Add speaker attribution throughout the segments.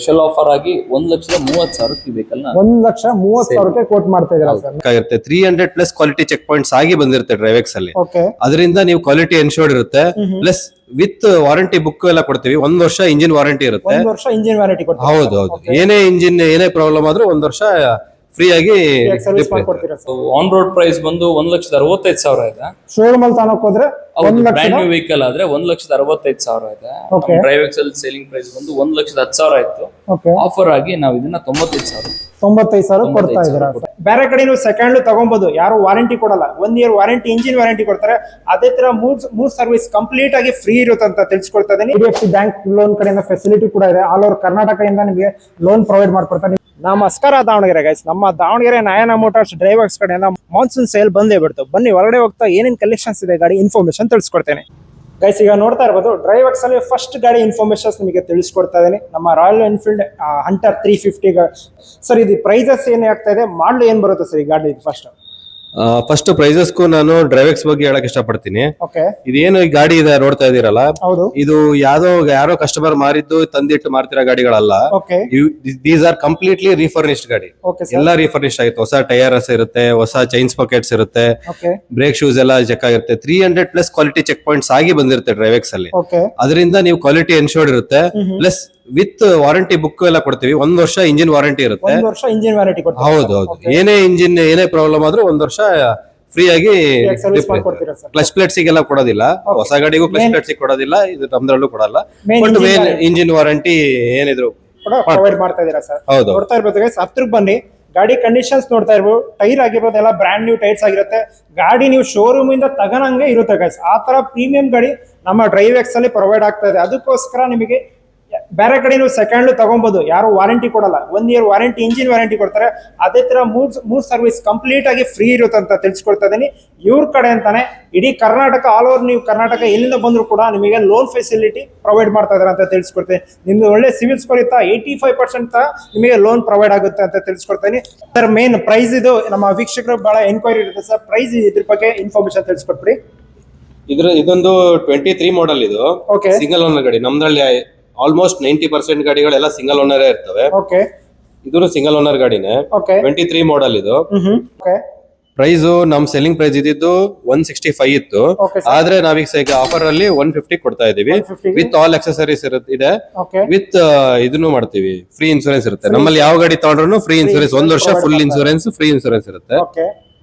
Speaker 1: Special offer ಆಗಿ 1,30,30,000 vehicle
Speaker 2: 1,30,30,000 coat ಮಾಡ್ತಾ ಇದ್ದೀರಾ ಸರ್?
Speaker 3: ಇರುತ್ತೆ 300+ ಕ್ವಾಲಿಟಿ ಚೆಕ್ ಪಾಯಿಂಟ್ಸ್ ಆಗಿ ಬಂದಿರುತ್ತೆ ಡ್ರೈವೆಕ್ಸ್ ಅಲ್ಲಿ.
Speaker 2: ಓಕೆ,
Speaker 3: ಅದರಿಂದ ನೀವು ಕ್ವಾಲಿಟಿ ಎನ್ಶೋರ್ಡ್ ಇರುತ್ತೆ. ಪ್ಲಸ್ ವಿತ್ ವಾರಂಟಿ ಬುಕ್ ಎಲ್ಲ ಕೊಡ್ತೀವಿ. 1 ವರ್ಷ ಇಂಜಿನ್ ವಾರಂಟಿ ಇರುತ್ತೆ.
Speaker 2: 1 ವರ್ಷ ಇಂಜಿನ್ ವಾರಂಟಿ ಕೊಡ್ತೀರಾ?
Speaker 3: ಹೌದು ಹೌದು. ಏನೇ ಇಂಜಿನ್ ಏನೇ ಪ್ರಾಬ್ಲಮ್ ಆದ್ರೂ 1 ವರ್ಷ ಫ್ರೀ ಆಗಿ
Speaker 2: ಸರ್ವಿಸ್ ಮಾಡ್ಕೊಡ್ತೀರಾ ಸರ್?
Speaker 1: ಆನ್ ರೋಡ್ ಪ್ರೈಸ್ ಬಂದು 1,65,000 ಇದೆ.
Speaker 2: ಶೋರೂಮ್ ಅಲ್ಲಿ ತನಕ ಹೋದ್ರೆ
Speaker 1: ಬ್ರ್ಯಾಂಡ್ ನ್ಯೂ ವೆಹಿಕಲ್ ಆದ್ರೆ 1,65,000 ಇದೆ.
Speaker 2: Okay.
Speaker 1: ಡ್ರೈವೆಕ್ಸ್ ಅಲ್ಲಿ ಸೇಲಿಂಗ್ ಪ್ರೈಸ್ ಬಂದು 1,10,000 ಇತ್ತು.
Speaker 2: ಓಕೆ,
Speaker 1: ಆಫರ್ ಆಗಿ ನಾವು ಇದನ್ನ 95,000
Speaker 2: 95,000 ಕೊಡ್ತಾ ಇದ್ದೀರಾ. ಬೇರೆ ಕಡೆ ನೀವು ಸೆಕೆಂಡ್ ತಗೊಬಹುದು, ಯಾರು ವಾರಂಟಿ ಕೊಡಲ್ಲ. 1 ಇಯರ್ ವಾರಂಟಿ, ಇಂಜಿನ್ ವಾರಂಟಿ ಕೊಡ್ತಾರೆ. ಅದೇ ತರ ಮೂರ್ ಸರ್ವಿಸ್ ಕಂಪ್ಲೀಟ್ ಆಗಿ ಫ್ರೀ ಇರುತ್ತೆ ಅಂತ ತಿಳಿಸ್ಕೊಡ್ತಾ ಇದೀನಿ. HDFC ಬ್ಯಾಂಕ್ ಲೋನ್ ಕಡೆಯಿಂದ ಫೆಸಿಲಿಟಿ ಕೂಡ ಇದೆ. ಆಲ್ ಓವರ್ ಕರ್ನಾಟಕದಿಂದ ನಿಮಗೆ ಲೋನ್ ಪ್ರೊವೈಡ್ ಮಾಡ್ಕೊಡ್ತಾರೆ. ನಮಸ್ಕಾರ ದಾವಣಗೆರೆ ಗೈಸ್, ನಮ್ಮ ದಾವಣಗೆರೆ ನಯನ ಮೋಟಾರ್ಸ್ ಡ್ರೈವರ್ಸ್ ಕಡೆಯಿಂದ ಮಾನ್ಸೂನ್ ಸೇಲ್ ಬಂದೇ ಬಿಡ್ತು. ಬನ್ನಿ ಒಳಗಡೆ ಹೋಗ್ತಾ ಏನೇನ್ ಕಲೆಕ್ಷನ್ಸ್ ಇದೆ ಗಾಡಿ ಇನ್ಫಾರ್ಮೇಶನ್ ತಿಳಿಸ್ಕೊಡ್ತೇನೆ ಗೈಸ್. ಈಗ ನೋಡ್ತಾ ಇರ್ಬೋದು ಡ್ರೈವರ್ಸ್ ಅಲ್ಲಿ ಫಸ್ಟ್ ಗಾಡಿ ಇನ್ಫಾರ್ಮೇಶನ್ಸ್ ನಿಮಗೆ ತಿಳಿಸ್ಕೊಡ್ತಾ ಇದ್ದೀನಿ. ನಮ್ಮ ರಾಯಲ್ ಎನ್ಫೀಲ್ಡ್ ಹಂಟರ್ 350 ಸರ್, ಇದು ಪ್ರೈಸಸ್ ಏನ್ ಆಗ್ತಾ ಇದೆ, ಮಾಡಲು ಏನ್ ಬರುತ್ತೆ ಸರ್ ಈ ಗಾಡಿ?
Speaker 3: ಫಸ್ಟ್ ಪ್ರೈಸಸ್ಗೂ ನಾನು ಡ್ರೈವೆಕ್ಸ್ ಬಗ್ಗೆ ಹೇಳಕ್ ಇಷ್ಟಪಡ್ತೀನಿ.
Speaker 2: ಓಕೆ,
Speaker 3: ಇದೇನು ಈ ಗಾಡಿ ಇದೆ ನೋಡ್ತಾ ಇದೀರಲ್ಲ,
Speaker 2: ಹೌದು,
Speaker 3: ಇದು ಯಾರೋ ಕಸ್ಟಮರ್ ಮಾರಿದ್ದು ತಂದಿಟ್ಟು ಮಾರ್ತಿರೋ ಗಾಡಿಗಳಲ್ಲ.
Speaker 2: Okay,
Speaker 3: these are completely refurnished ಗಾಡಿ.
Speaker 2: ಓಕೆ ಸರ್,
Speaker 3: ಎಲ್ಲ ರೀಫರ್ನಿಶ್ಡ್ ಆಗಿತ್ತು. ಹೊಸ ಟೈರ್ಸ್ ಇರುತ್ತೆ, ಹೊಸ ಚೈನ್ಸ್ ಪಾಕೆಟ್ಸ್ ಇರುತ್ತೆ,
Speaker 2: ಓಕೆ,
Speaker 3: ಬ್ರೇಕ್ ಶೂಸ್ ಎಲ್ಲ ಚೆಕ್ ಆಗಿರುತ್ತೆ. 300+ ಕ್ವಾಲಿಟಿ ಚೆಕ್ ಪಾಯಿಂಟ್ಸ್ ಆಗಿ ಬಂದಿರುತ್ತೆ ಡ್ರೈವೆಕ್ಸ್ ಅಲ್ಲಿ.
Speaker 2: ಓಕೆ,
Speaker 3: ಅದರಿಂದ ನೀವು ಕ್ವಾಲಿಟಿ ಎನ್ಶೋರ್ಡ್ ಇರುತ್ತೆ. ಪ್ಲಸ್ ವಿತ್ ವಾರಂಟಿ ಬುಕ್ ಎಲ್ಲ ಕೊಡ್ತೀವಿ. 1 ವರ್ಷ ಇಂಜಿನ್ ವಾರಂಟಿ ಇರುತ್ತೆ.
Speaker 2: 1 ವರ್ಷ ಇಂಜಿನ್ ವಾರಂಟಿ ಕೊಡ್ತೀರಾ?
Speaker 3: ಹೌದು ಹೌದು. ಏನೇ ಇಂಜಿನ್ ಏನೇ ಪ್ರಾಬ್ಲಮ್ ಆದ್ರೂ 1 ವರ್ಷ ಫ್ರೀ ಆಗಿ
Speaker 2: ಸರ್ವಿಸ್ ಮಾಡ್ಕೊಡ್ತೀರಾ ಸರ್?
Speaker 3: ಕ್ಲಚ್ ಪ್ಲೇಟ್ಸ್ ಗೆಲ್ಲ ಕೊಡೋದಿಲ್ಲ. ಹೊಸ ಗಾಡಿಗೂ ಕ್ಲಚ್ ಪ್ಲೇಟ್ಸ್ ಕೊಡೋದಿಲ್ಲ, ಇದು ನಮ್ದ್ರಲ್ಲೂ ಕೊಡಲ್ಲ.
Speaker 2: Main
Speaker 3: but
Speaker 2: engine
Speaker 3: main engine warranty ಏನಿದ್ರು
Speaker 2: ಪ್ರೊವೈಡ್ ಮಾಡ್ತಾ ಇದೀರಾ ಸರ್?
Speaker 3: ಹೌದು.
Speaker 2: ನೋಡ್ತಾ ಇರ್ಬೋದು ಗೈಸ್, ಹತ್ರಕ್ಕೆ ಬನ್ನಿ. ಗಾಡಿ ಕಂಡೀಷನ್ಸ್ ನೋಡ್ತಾ ಇರ್ಬೋದು. ಟೈರ್ ಆಗಿರ್ಬೋದು ಎಲ್ಲ ಬ್ರ್ಯಾಂಡ್ ನ್ಯೂ ಟೈರ್ಸ್ ಆಗಿರುತ್ತೆ. ಗಾಡಿ ನೀವು ಶೋರೂಮ್ ಇಂದ ತಗನಂಗೆ ಇರುತ್ತೆ ಗೈಸ್. ಆ ತರ ಪ್ರೀಮಿಯಂ ಗಾಡಿ ನಮ್ಮ ಡ್ರೈವೆಕ್ಸ್ ಅಲ್ಲಿ ಪ್ರೊವೈಡ್ ಆಗ್ತಾ ಇದೆ. ಅದಕ್ಕೋಸ್ಕರ ನಿಮಗೆ ಬೇರೆ ಕಡೆ ನೀವು ಸೆಕೆಂಡ್ ತಗೊಬಹುದು, ಯಾರು ವಾರಂಟಿ ಕೊಡಲ್ಲ. 1 ಇಯರ್ ವಾರಂಟಿ, ಇಂಜಿನ್ ವಾರಂಟಿ ಕೊಡ್ತಾರೆ. ಅದೇ ತರ ಮೂರ್ ಸರ್ವಿಸ್ ಕಂಪ್ಲೀಟ್ ಆಗಿ ಫ್ರೀ ಇರುತ್ತೆ ಅಂತ ತಿಳಿಸ್ಕೊಡ್ತಾ ಇದೀನಿ. ಇವ್ರ ಕಡೆ ಅಂತಾನೆ ಇಡೀ ಕರ್ನಾಟಕ, ಆಲ್ ಓವರ್ ನೀವು ಕರ್ನಾಟಕ ಎಲ್ಲಿಂದ ಬಂದ್ರು ಕೂಡ ನಿಮಗೆ ಲೋನ್ ಫೆಸಿಲಿಟಿ ಪ್ರೊವೈಡ್ ಮಾಡ್ತಾ ಇದಾರೆ ಅಂತ ತಿಳಿಸ್ಕೊಡ್ತೀನಿ. ನಿಮ್ದು ಒಳ್ಳೆ ಸಿವಿಲ್ ಸ್ಕೋರ್ ಇತ್ತಾ 85% ನಿಮಗೆ ಲೋನ್ ಪ್ರೊವೈಡ್ ಆಗುತ್ತೆ ಅಂತ ತಿಳಿಸ್ಕೊಡ್ತೀನಿ ಸರ್. ಮೇನ್ ಪ್ರೈಸ್ ಇದು ನಮ್ಮ ವೀಕ್ಷಕರು ಬಹಳ ಎನ್ಕ್ವೈರಿ ಇರುತ್ತೆ ಸರ್. ಪ್ರೈಸ್ ಇದ್ರ ಬಗ್ಗೆ ಇನ್ಫಾರ್ಮೇಶನ್ ತಿಳಿಸ್ಕೊಟ್ಬಿಡಿ.
Speaker 3: ಇದೊಂದು 23 ಮಾಡೆಲ್. ಇದು
Speaker 2: ಓಕೆ,
Speaker 3: ಸಿಂಗಲ್ ಓನರ್ ಗಾಡಿ. ನಮ್ದ್ರಲ್ಲಿ ಆಲ್ಮೋಸ್ಟ್ 90% ಗಾಡಿಗಳೆಲ್ಲ ಸಿಂಗಲ್ ಓನರ್ ಇರ್ತವೆ.
Speaker 2: ಓಕೆ,
Speaker 3: ಇದು ಸಿಂಗಲ್ ಓನರ್ ಗಾಡಿನೇ.
Speaker 2: Okay,
Speaker 3: 23 model. ಇದು
Speaker 2: ಓಕೆ,
Speaker 3: ಪ್ರೈಸ್ ನಮ್ ಸೆಲ್ಲಿಂಗ್ ಪ್ರೈಸ್ ಇದ್ದಿದ್ದು 165 ಇತ್ತು.
Speaker 2: Okay sir.
Speaker 3: ಆದ್ರೆ ನಾವೀಗ ಆಫರ್ ಅಲ್ಲಿ 150 ಕೊಡ್ತಾ ಇದೀವಿ.
Speaker 2: 150
Speaker 3: ವಿತ್ ಆಲ್ ಅಕ್ಸೆಸರೀಸ್ ಇದೆ.
Speaker 2: ಓಕೆ,
Speaker 3: ವಿತ್ ಇದನ್ನು ಮಾಡ್ತೀವಿ. ಫ್ರೀ ಇನ್ಸೂರೆನ್ಸ್ ಇರುತ್ತೆ. ನಮ್ಮಲ್ಲಿ ಯಾವ ಗಾಡಿ ತಗೊಂಡ್ರು ಫ್ರೀ ಇನ್ಸೂರೆನ್ಸ್, 1 ವರ್ಷ ಫುಲ್ ಇನ್ಸೂರೆನ್ಸ್, ಫ್ರೀ ಇನ್ಸೂರೆನ್ಸ್ ಇರುತ್ತೆ.
Speaker 2: ಓಕೆ.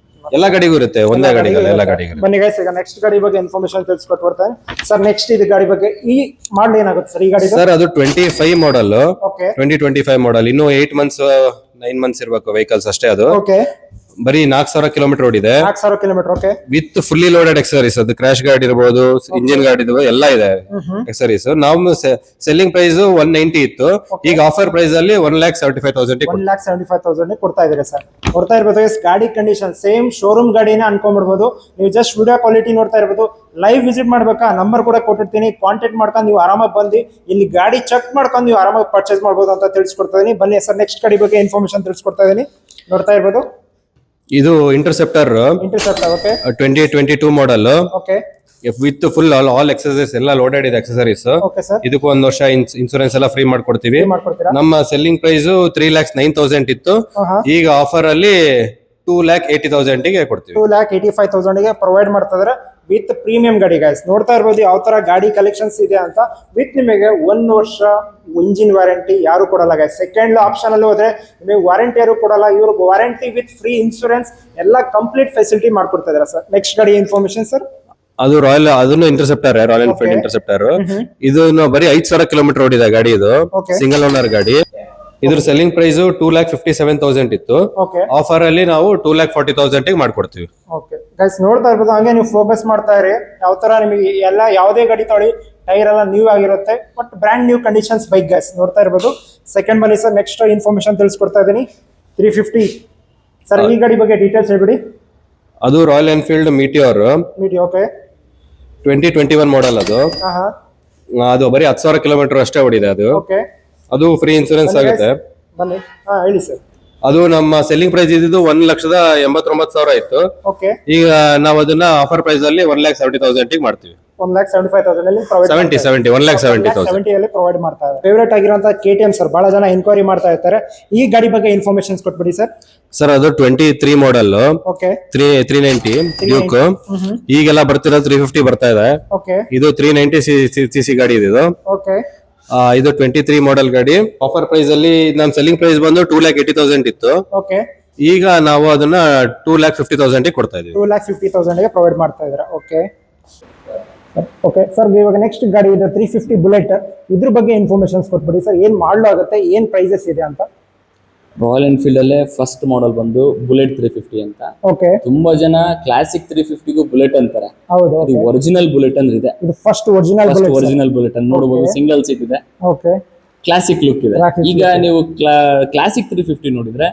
Speaker 3: ಎಲ್ಲ ಗಾಡಿಗೂ ಇರುತ್ತೆ, ಒಂದೇ ಗಾಡಿಗಲ್ಲ, ಎಲ್ಲ ಗಾಡಿಗಳು.
Speaker 2: ಬನ್ನಿ ಗೈಸ್, ಈಗ ನೆಕ್ಸ್ಟ್ ಗಾಡಿ ಬಗ್ಗೆ ಇನ್ಫಾರ್ಮೇಶನ್ ತಿಳಿಸ್ಕೊಟ್ಬಿಡ್ತಾರೆ ಸರ್. ನೆಕ್ಸ್ಟ್ ಇದು ಗಾಡಿ ಬಗ್ಗೆ ಈ ಮಾಡಲ್ ಏನಾಗುತ್ತೆ ಸರ್ ಈ ಗಾಡಿ?
Speaker 3: ಸರ್ ಅದು 25 ಮಾಡೆಲ್.
Speaker 2: Okay,
Speaker 3: 2025 model. ಇನ್ನು 8 ಮಂತ್ಸ್ 9 ಮಂತ್ಸ್ ಇರ್ಬೇಕು ವೆಹಿಕಲ್ಸ್ ಅಷ್ಟೇ. ಅದು
Speaker 2: ಓಕೆ,
Speaker 3: ಬರೀ 4,000 ಕಿಲೋಮೀಟರ್ ಓಡಿದೆ.
Speaker 2: 4,000 kilometre. Okay,
Speaker 3: with fully loaded accessories. ಅದು ಕ್ರಾಶ್ ಗಾರ್ಡ್ ಇರಬಹುದು, ಇಂಜಿನ್ ಗಾರ್ಡ್ ಇರ್ಬೋದು, ಎಲ್ಲ ಇದೆ ಎಕ್ಸರೀಸ್. ನಾವು ಸೆಲ್ಲಿಂಗ್ ಪ್ರೈಸ್ 190 ಇತ್ತು. ಈಗ ಆಫರ್ ಪ್ರೈಸ್ ಅಲ್ಲಿ 1,75,000
Speaker 2: 1,75,000 ಕೊಡ್ತಾ ಇದ್ದಾರೆ ಸರ್. ಕೊಡ್ತಾ ಇರ್ಬೋದು ಗಾಡಿ ಕಂಡೀಷನ್ ಸೇಮ್ ಶೋರೂಮ್ ಗಾಡಿನೇ ಅನ್ಕೊಂಡ್ಬಿಡ್ಬೋದು. ನೀವು ಜಸ್ಟ್ ವಿಡಿಯೋ ಕ್ವಾಲಿಟಿ ನೋಡ್ತಾ ಇರ್ಬೋದು. ಲೈವ್ ವಿಸಿಟ್ ಮಾಡ್ಬೇಕಾ, ನಂಬರ್ ಕೂಡ ಕೊಟ್ಟಿರ್ತೀನಿ. ಕಾಂಟ್ಯಾಕ್ಟ್ ಮಾಡ್ಕೊಂಡು ನೀವು ಆರಾಮಾಗಿ ಬಂದು ಇಲ್ಲಿ ಗಾಡಿ ಚೆಕ್ ಮಾಡ್ಕೊಂಡು ನೀವು ಆರಾಮಾಗಿ ಪರ್ಚೇಸ್ ಮಾಡ್ಬೋದು ಅಂತ ತಿಳಿಸ್ಕೊಡ್ತಾ ಇದೀನಿ. ಬನ್ನಿ ಸರ್, ನೆಕ್ಸ್ಟ್ ಗಾಡಿ ಬಗ್ಗೆ ಇನ್ಫಾರ್ಮೇಶನ್ ತಿಳಿಸ್ಕೊಡ್ತಾ ಇದೀನಿ. ನೋಡ್ತಾ ಇರ್ಬೋದು,
Speaker 3: ಇದು interceptor.
Speaker 2: Okay,
Speaker 3: 2022 model.
Speaker 2: Okay,
Speaker 3: with full all accessories ಎಲ್ಲ ಲೋಡೆಡ್ ಇದೆ ಎಕ್ಸಸರೀಸ್.
Speaker 2: Okay sir.
Speaker 3: ಇದಕ್ಕೂ 1 ವರ್ಷ ಇನ್ಸೂರೆನ್ಸ್ ಎಲ್ಲ ಫ್ರೀ ಮಾಡ್ಕೊಡ್ತೀವಿ.
Speaker 2: ಮಾಡ್ಕೊಡ್ತೀರಾ?
Speaker 3: ನಮ್ಮ ಸೆಲ್ಲಿಂಗ್ ಪ್ರೈಸ್ 3,09,000 ಇತ್ತು. ಈಗ ಆಫರ್ ಅಲ್ಲಿ 2,80,000 ಗೆ ಕೊಡ್ತೀವಿ.
Speaker 2: 2,85,000 ಗೆ ಪ್ರೊವೈಡ್ ಮಾಡ್ತಾ ಇದಾರೆ ವಿತ್ ಪ್ರೀಮಿಯಂ ಗಾಡಿ ಗೈಸ್. ನೋಡ್ತಾ ಇರ್ಬೋದು ಯಾವ ತರ ಗಾಡಿ ಕಲೆಕ್ಷನ್ಸ್ ಇದೆ ಅಂತ. ವಿತ್ ನಿಮಗೆ 1 ವರ್ಷ ಇಂಜಿನ್ ವಾರಂಟಿ ಯಾರು ಕೊಡಲ್ಲ ಗೈಸ್. ಸೆಕೆಂಡ್ ಆಪ್ಷನ್ ಅಲ್ಲಿ ಹೋದ್ರೆ ನಿಮಗೆ ವಾರಂಟಿ ಯಾರು ಕೊಡಲ್ಲ. ಇವರು ವಾರಂಟಿ ವಿತ್ ಫ್ರೀ ಇನ್ಸೂರೆನ್ಸ್ ಎಲ್ಲ ಕಂಪ್ಲೀಟ್ ಫೆಸಿಲಿಟಿ ಮಾಡ್ಕೊಡ್ತಾ ಇದಾರೆ ಸರ್. ನೆಕ್ಸ್ಟ್ ಗಾಡಿ ಇನ್ಫಾರ್ಮೇಶನ್ ಸರ್.
Speaker 3: ಅದು ಅದನ್ನು ಇಂಟರ್ಸೆಪ್ಟರ್, ರಾಯಲ್ ಎನ್ಫೀಲ್ಡ್ ಇಂಟರ್ಸೆಪ್ಟರ್. ಇದು ಬರೀ 5,000 ಕಿಲೋಮೀಟರ್ ಓಡಿದೆ ಗಾಡಿ. ಇದು ಸಿಂಗಲ್ ಓನರ್ ಗಾಡಿ. ಇದ್ರ ಸೆಲ್ಲಿಂಗ್ ಪ್ರೈಸ್ 2,57,000 ಇತ್ತು.
Speaker 2: ಓಕೆ,
Speaker 3: ಆಫರ್ ಅಲ್ಲಿ ನಾವು 2,40,000 ಮಾಡ್ಕೊಡ್ತೀವಿ.
Speaker 2: ಓಕೆ ಗೈಸ್, ನೋಡ್ತಾ ಇರ್ಬೋದು. ಹಂಗೆ ನೀವು ಫೋಕಸ್ ಮಾಡ್ತಾ ಇರಿ. ಯಾವ ತರ ನಿಮಗೆ ಎಲ್ಲ ಯಾವುದೇ ಗಾಡಿ ತೊಳಿ ಟೈರ್ ಎಲ್ಲ ನ್ಯೂ ಆಗಿರುತ್ತೆ. But brand new conditions bike guys. ನೋಡ್ತಾ ಇರ್ಬೋದು. ಸೆಕೆಂಡ್ ಬನ್ನಿ ಸರ್, ನೆಕ್ಸ್ಟ್ ಇನ್ಫಾರ್ಮೇಶನ್ ತಿಳಿಸ್ಕೊಡ್ತಾ ಇದೀನಿ. 350 ಸರ್, ಈ ಗಾಡಿ ಬಗ್ಗೆ ಡೀಟೇಲ್ಸ್ ಹೇಳ್ಬಿಡಿ.
Speaker 3: ಅದು ರಾಯಲ್ ಎನ್ಫೀಲ್ಡ್ ಮೀಟಿಯೋರ್.
Speaker 2: Okay,
Speaker 3: 2021 model. ಅದು ಬರೀ 10,000 ಕಿಲೋಮೀಟರ್ ಅಷ್ಟೇ ಓಡಿದೆ. ಅದು ಫ್ರೀ ಇನ್ಸೂರೆನ್ಸ್ ಆಗುತ್ತೆ.
Speaker 2: ಬನ್ನಿ, ಹೇಳಿ ಸರ್.
Speaker 3: ಅದು ನಮ್ಮ ಸೆಲ್ಲಿಂಗ್ ಪ್ರೈಸ್ ಇದ್ದಿದ್ದು 1,89,000 ಇತ್ತು.
Speaker 2: ಓಕೆ,
Speaker 3: ಈಗ ನಾವು ಅದನ್ನ ಆಫರ್ ಪ್ರೈಸ್ ಅಲ್ಲಿ 1,70,000 ಮಾಡ್ತೀವಿ.
Speaker 2: 1,75,000 ಅಲ್ಲಿ ಪ್ರೊವೈಡ್
Speaker 3: 1,70,000
Speaker 2: ಅಲ್ಲಿ ಪ್ರೊವೈಡ್ ಮಾಡ್ತಾ ಇದ್ದಾರೆ. ಫೇವರೇಟ್ ಆಗಿರುವಂತಹ KTM ಸರ್, ಬಹಳ ಜನ ಎನ್ಕ್ವೈರಿ ಮಾಡ್ತಾ ಇರ್ತಾರೆ. ಈ ಗಾಡಿ ಬಗ್ಗೆ ಇನ್ಫಾರ್ಮೇಶನ್ಸ್ ಕೊಟ್ಬಿಡಿ ಸರ್.
Speaker 3: ಸರ್ ಅದು 23 ಮಾಡಲ್,
Speaker 2: ಓಕೆ
Speaker 3: 390 ಡ್ಯೂಕ್. ಈಗೆಲ್ಲ ಬರ್ತಿರೋದು 350 ಬರ್ತಾ ಇದೆ.
Speaker 2: ಓಕೆ
Speaker 3: ಇದು 390 cc ಗಾಡಿ ಇದು.
Speaker 2: ಓಕೆ
Speaker 3: ಇದು 23 ಮಾಡೆಲ್ ಗಾಡಿ. ಆಫರ್ ಪ್ರೈಸ್ ಅಲ್ಲಿ ನಮ್ ಸೆಲ್ಲಿಂಗ್ ಪ್ರೈಸ್ ಬಂದು 2,80,000 ಇತ್ತು.
Speaker 2: ಓಕೆ
Speaker 3: ಈಗ ನಾವು ಅದನ್ನ 2,50,000 ಕೊಡ್ತಾ ಇದೀವಿ.
Speaker 2: 2,50,000 ಗೆ ಪ್ರೊವೈಡ್ ಮಾಡ್ತಾ ಇದ್ದಾರೆ. ಓಕೆ ಓಕೆ ಸರ್, ಇವಾಗ ನೆಕ್ಸ್ಟ್ ಗಾಡಿ ಇದೆ 350 ಬುಲೆಟ್. ಇದ್ರ ಬಗ್ಗೆ ಇನ್ಫಾರ್ಮೇಶನ್ಸ್ ಕೊಟ್ಬಿಡಿ ಸರ್. ಏನ್ ಮಾಡಲು ಆಗುತ್ತೆ, ಏನ್ ಪ್ರೈಸಸ್ ಇದೆ ಅಂತ.
Speaker 1: ರಾಯಲ್ ಎನ್ಫೀಲ್ಡ್ ಅಲ್ಲೇ ಫಸ್ಟ್ ಮಾಡೆಲ್ ಬಂದು ಬುಲೆಟ್ 350 ಅಂತ.
Speaker 2: ಓಕೆ
Speaker 1: ತುಂಬಾ ಜನ ಕ್ಲಾಸಿಕ್ 350ಗೂ ಬುಲೆಟ್ ಅಂತಾರೆ.
Speaker 2: ಹೌದು,
Speaker 1: ಇದು ಒರಿಜಿನಲ್ ಬುಲೆಟ್ ಅಂದ್ರೆ ಇದೆ.
Speaker 2: ಇದು ಫಸ್ಟ್ ಒರಿಜಿನಲ್
Speaker 1: ಬುಲೆಟ್ ಅಂತ ನೋಡಬಹುದು. ಸಿಂಗಲ್ ಸೀಟ್ ಇದೆ,
Speaker 2: ಓಕೆ
Speaker 1: ಕ್ಲಾಸಿಕ್ ಲುಕ್ ಇದೆ. ಈಗ ನೀವು ಕ್ಲಾಸಿಕ್ 350 ನೋಡಿದ್ರೆ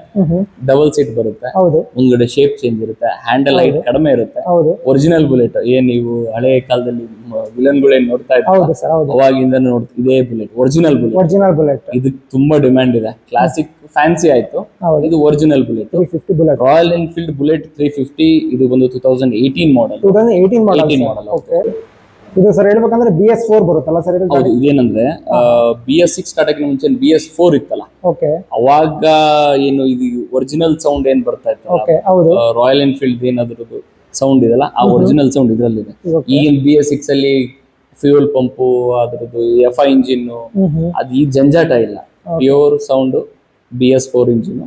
Speaker 1: ಡಬಲ್ ಸೀಟ್ ಬರುತ್ತೆ,
Speaker 2: ಹೌದು,
Speaker 1: ಮುಂದ್ಗಡೆ ಶೇಪ್ ಚೇಂಜ್ ಇರುತ್ತೆ, ಹ್ಯಾಂಡಲ್ ಹೈಟ್ ಕಡಿಮೆ ಇರುತ್ತೆ.
Speaker 2: ಹೌದು
Speaker 1: ಒರಿಜಿನಲ್ ಬುಲೆಟ್ ಏನ್ ನೀವು ಹಳೆ ಕಾಲದಲ್ಲಿ ವಿಲನ್ಗಳೇನ್ ನೋಡ್ತಾ ಇದ್ದಾರೆ
Speaker 2: ಹೌದು ಸರ್, ಹೌದು,
Speaker 1: ಅವಾಗಿಂದ ಇದೇ ಬುಲೆಟ್ ಒರಿಜಿನಲ್ ಬುಲೆಟ್. ಇದಕ್ಕೆ ತುಂಬಾ ಡಿಮ್ಯಾಂಡ್ ಇದೆ. ಕ್ಲಾಸಿಕ್ ಫ್ಯಾನ್ಸಿ ಆಯ್ತು, ಇದು original bullet
Speaker 2: 350 bullet.
Speaker 1: Royal Enfield Bullet 350 ಇದು ಬಂದು 2018 ಮಾಡೆಲ್.
Speaker 2: 2018 ಮಾಡೆಲ್. ಓಕೆ, ಇದು ಸರ್ ಹೇಳ್ಬೇಕಂದ್ರೆ BS4 ಬರುತ್ತಲ್ಲ ಸರ್ ಇದು?
Speaker 1: ಹೌದು, ಇದೇನಂದ್ರೆ BS6 ಸ್ಟಾರ್ಟ್ ಆಗಿ ಮುಂಚೆ BS4 ಇತ್ತಲ್ಲ,
Speaker 2: ಓಕೆ,
Speaker 1: ಅವಾಗ ಏನು ಇದು ಒರಿಜಿನಲ್ ಸೌಂಡ್ ಏನ್ ಬರ್ತಾ ಇತ್ತು,
Speaker 2: ಓಕೆ, ಹೌದು,
Speaker 1: ರಾಯಲ್ ಎನ್ಫೀಲ್ಡ್ ಏನಾದ್ರದ್ದು ಸೌಂಡ್ ಇದೆಲ್ಲ ಆ ಒರಿಜಿನಲ್ ಸೌಂಡ್ ಇದ್ರಲ್ಲಿದೆ. ಈಗಿನ BS6 ಅಲ್ಲಿ ಫ್ಯೂಯಲ್ ಪಂಪು ಅದ್ರದ್ದು FI ಇಂಜಿನ್ ಅದು ಈ ಜಂಜಾಟ ಇಲ್ಲ, ಪ್ಯೂರ್ ಸೌಂಡ್ BS4 ಇಂಜಿನ್.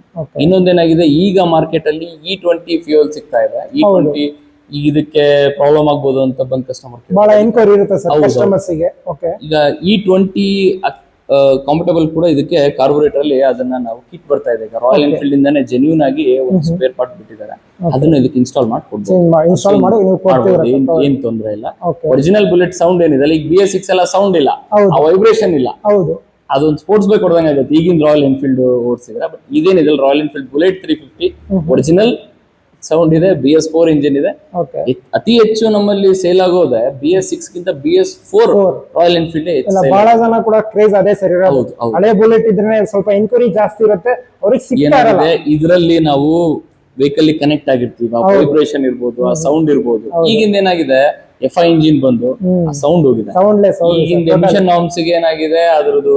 Speaker 1: ಇನ್ನೊಂದೇನಾಗಿದೆ, ಈಗ ಮಾರ್ಕೆಟ್ ಅಲ್ಲಿ E20 ಫ್ಯೂಯಲ್ ಸಿಗ್ತಾ ಇದೆ. E20 ಇದಕ್ಕೆ ಪ್ರಾಬ್ಲಮ್ ಆಗ್ಬೋದು ಅಂತ ಬಂದ್ ಕಸ್ಟಮರ್
Speaker 2: ಬಹಳ ಎನ್ಕ್ವೈರಿ ಇರುತ್ತೆ ಸರ್ ಕಸ್ಟಮರ್ಸ್ ಗೆ. ಓಕೆ, ಈಗ
Speaker 1: E20 ಕಾಂಪಟೇಬಲ್ ಕೂಡ ಇದಕ್ಕೆ ಕಾರ್ಬೊರೇಟರ್ ಅಲ್ಲಿ ಅದನ್ನ ನಾವು ಕಿಟ್ ಬರ್ತಾ ಇದೆ. ಈಗ ರಾಯಲ್ ಎನ್ಫೀಲ್ಡ್ ಇಂದಾನೆ ಜೆನ್ಯೂನ್ ಆಗಿ ಒಂದು ಸ್ಪೇರ್ ಪಾರ್ಟ್ ಬಿಟ್ಟಿದ್ದಾರೆ, ಅದನ್ನ ಇದಕ್ಕೆ ಇನ್ಸ್ಟಾಲ್ ಮಾಡ್ಕೊಡ್ಬೋದು. ಏನ್ ತೊಂದ್ರೆ ಇಲ್ಲ. ಒರಿಜಿನಲ್ ಬುಲೆಟ್ ಸೌಂಡ್ ಏನಿದೆ, ಈಗ BS6 ಎಲ್ಲ ಸೌಂಡ್ ಇಲ್ಲ, ಆ ವೈಬ್ರೇಷನ್ ಇಲ್ಲ. ಹೌದು, ಅದೊಂದು ಸ್ಪೋರ್ಟ್ಸ್ ಬೈಕ್ ಹೊಡೆದಂಗೆ ಆಗುತ್ತೆ ಈಗಿನ ರಾಯಲ್ ಎನ್ಫೀಲ್ಡ್ ಓಡಿಸಿದ್ರೆ. ಬಟ್ ಇದೇನಿದೆ Royal Enfield Bullet 350 original sound ಇದೆ, BS4 ಇಂಜಿನ್ ಇದೆ. ಅತಿ ಹೆಚ್ಚು ನಮ್ಮಲ್ಲಿ ಸೇಲ್ ಆಗೋದೆ BS6 ಗಿಂತ BS4 ರಾಯಲ್ ಎನ್ಫೀಲ್ಡ್.
Speaker 2: ಬಹಳ ಜನ ಕೂಡ ಕ್ರೇಜ್ ಅದೇ ಸರ್ ಇರೋದು. ಹಳೆ ಬುಲೆಟ್ ಇದ್ರೆ ಸ್ವಲ್ಪ ಎನ್ಕ್ವೈರಿ ಜಾಸ್ತಿ ಇರುತ್ತೆ, ಅವ್ರಿಗೆ ಸಿಗ್ತಾ ಇರಲ್ಲ.
Speaker 1: ಇದರಲ್ಲಿ ನಾವು ವೆಹಿಕಲ್ ಕನೆಕ್ಟ್ ಆಗಿರ್ತೀವಿ, ಆ ವೈಬ್ರೇಷನ್ ಇರ್ಬೋದು, ಆ ಸೌಂಡ್ ಇರ್ಬೋದು. ಈಗಿಂದ ಏನಾಗಿದೆ, FI ಇಂಜಿನ್ ಬಂದು ಸೌಂಡ್ ಹೋಗಿದೆ. ಈಗಿನ ಎಮಿಷನ್ ನಾರ್ಮ್ಸ್ ಗೆ ಏನಾಗಿದೆ, ಅದ್ರದ್ದು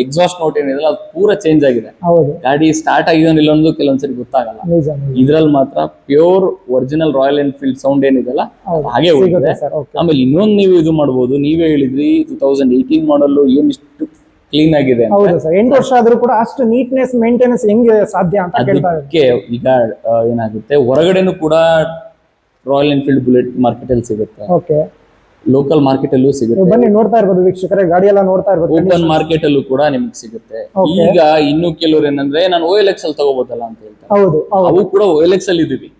Speaker 1: ಎಕ್ಸಾಸ್ಟ್ ನೋಟ್ ಏನಿದೆ ಅದು ಪೂರಾ ಚೇಂಜ್ ಆಗಿದೆ. ಗಾಡಿ ಸ್ಟಾರ್ಟ್ ಆಗಿದೋ ಇಲ್ಲೊಂದು ಕೆಲವೊಂದ್ಸರಿ ಗೊತ್ತಾಗಲ್ಲ. ಇದ್ರಲ್ಲಿ ಮಾತ್ರ pure original Royal Enfield sound ಏನಿದೆಲ್ಲ ಹಾಗೆ ಹೋಗಿದೆ. ಆಮೇಲೆ ಇನ್ನೊಂದು ನೀವು ಇದು ಮಾಡಬಹುದು, ನೀವೇ ಹೇಳಿದ್ರಿ 2018 ಮಾಡಲ್ ಏನಿಷ್ಟು ಕ್ಲೀನ್ ಆಗಿದೆ.
Speaker 2: 8 ವರ್ಷ ಆದ್ರೂ ಕೂಡ ಅಷ್ಟು ನೀಟ್ನೆಸ್ ಮೇಂಟೆನೆನ್ಸ್ ಹೆಂಗೆ ಸಾಧ್ಯ ಅಂತ ಕೇಳ್ತಾರೆ.
Speaker 1: ಈಗ ಏನಾಗುತ್ತೆ, ಹೊರಗಡೆನೂ ಕೂಡ ರಾಯಲ್ ಎನ್ಫೀಲ್ಡ್ ಬುಲೆಟ್ ಮಾರ್ಕೆಟ್ ಅಲ್ಲಿ ಸಿಗುತ್ತೆ, ಲೋಕಲ್ ಮಾರ್ಕೆಟ್ ಅಲ್ಲೂ ಸಿಗುತ್ತೆ.
Speaker 2: ಬನ್ನಿ ನೋಡ್ತಾ ಇರ್ಬೋದು ವೀಕ್ಷಕರೇ, ಗಾಡಿ ಎಲ್ಲ ನೋಡ್ತಾ ಇರ್ಬೋದು.
Speaker 1: ಓಪನ್ ಮಾರ್ಕೆಟ್ ಅಲ್ಲೂ ಕೂಡ ನಿಮ್ಗೆ ಸಿಗುತ್ತೆ. ಈಗ ಇನ್ನು ಕೆಲವರು ಏನಂದ್ರೆ ನಾನು OLX ಅಲ್ಲಿ ತಗೋಬೋದಲ್ಲ ಅಂತ ಹೇಳ್ತಾರೆ. ಅವು ಕೂಡ OLX ಅಲ್ಲಿ ಇದೀವಿ,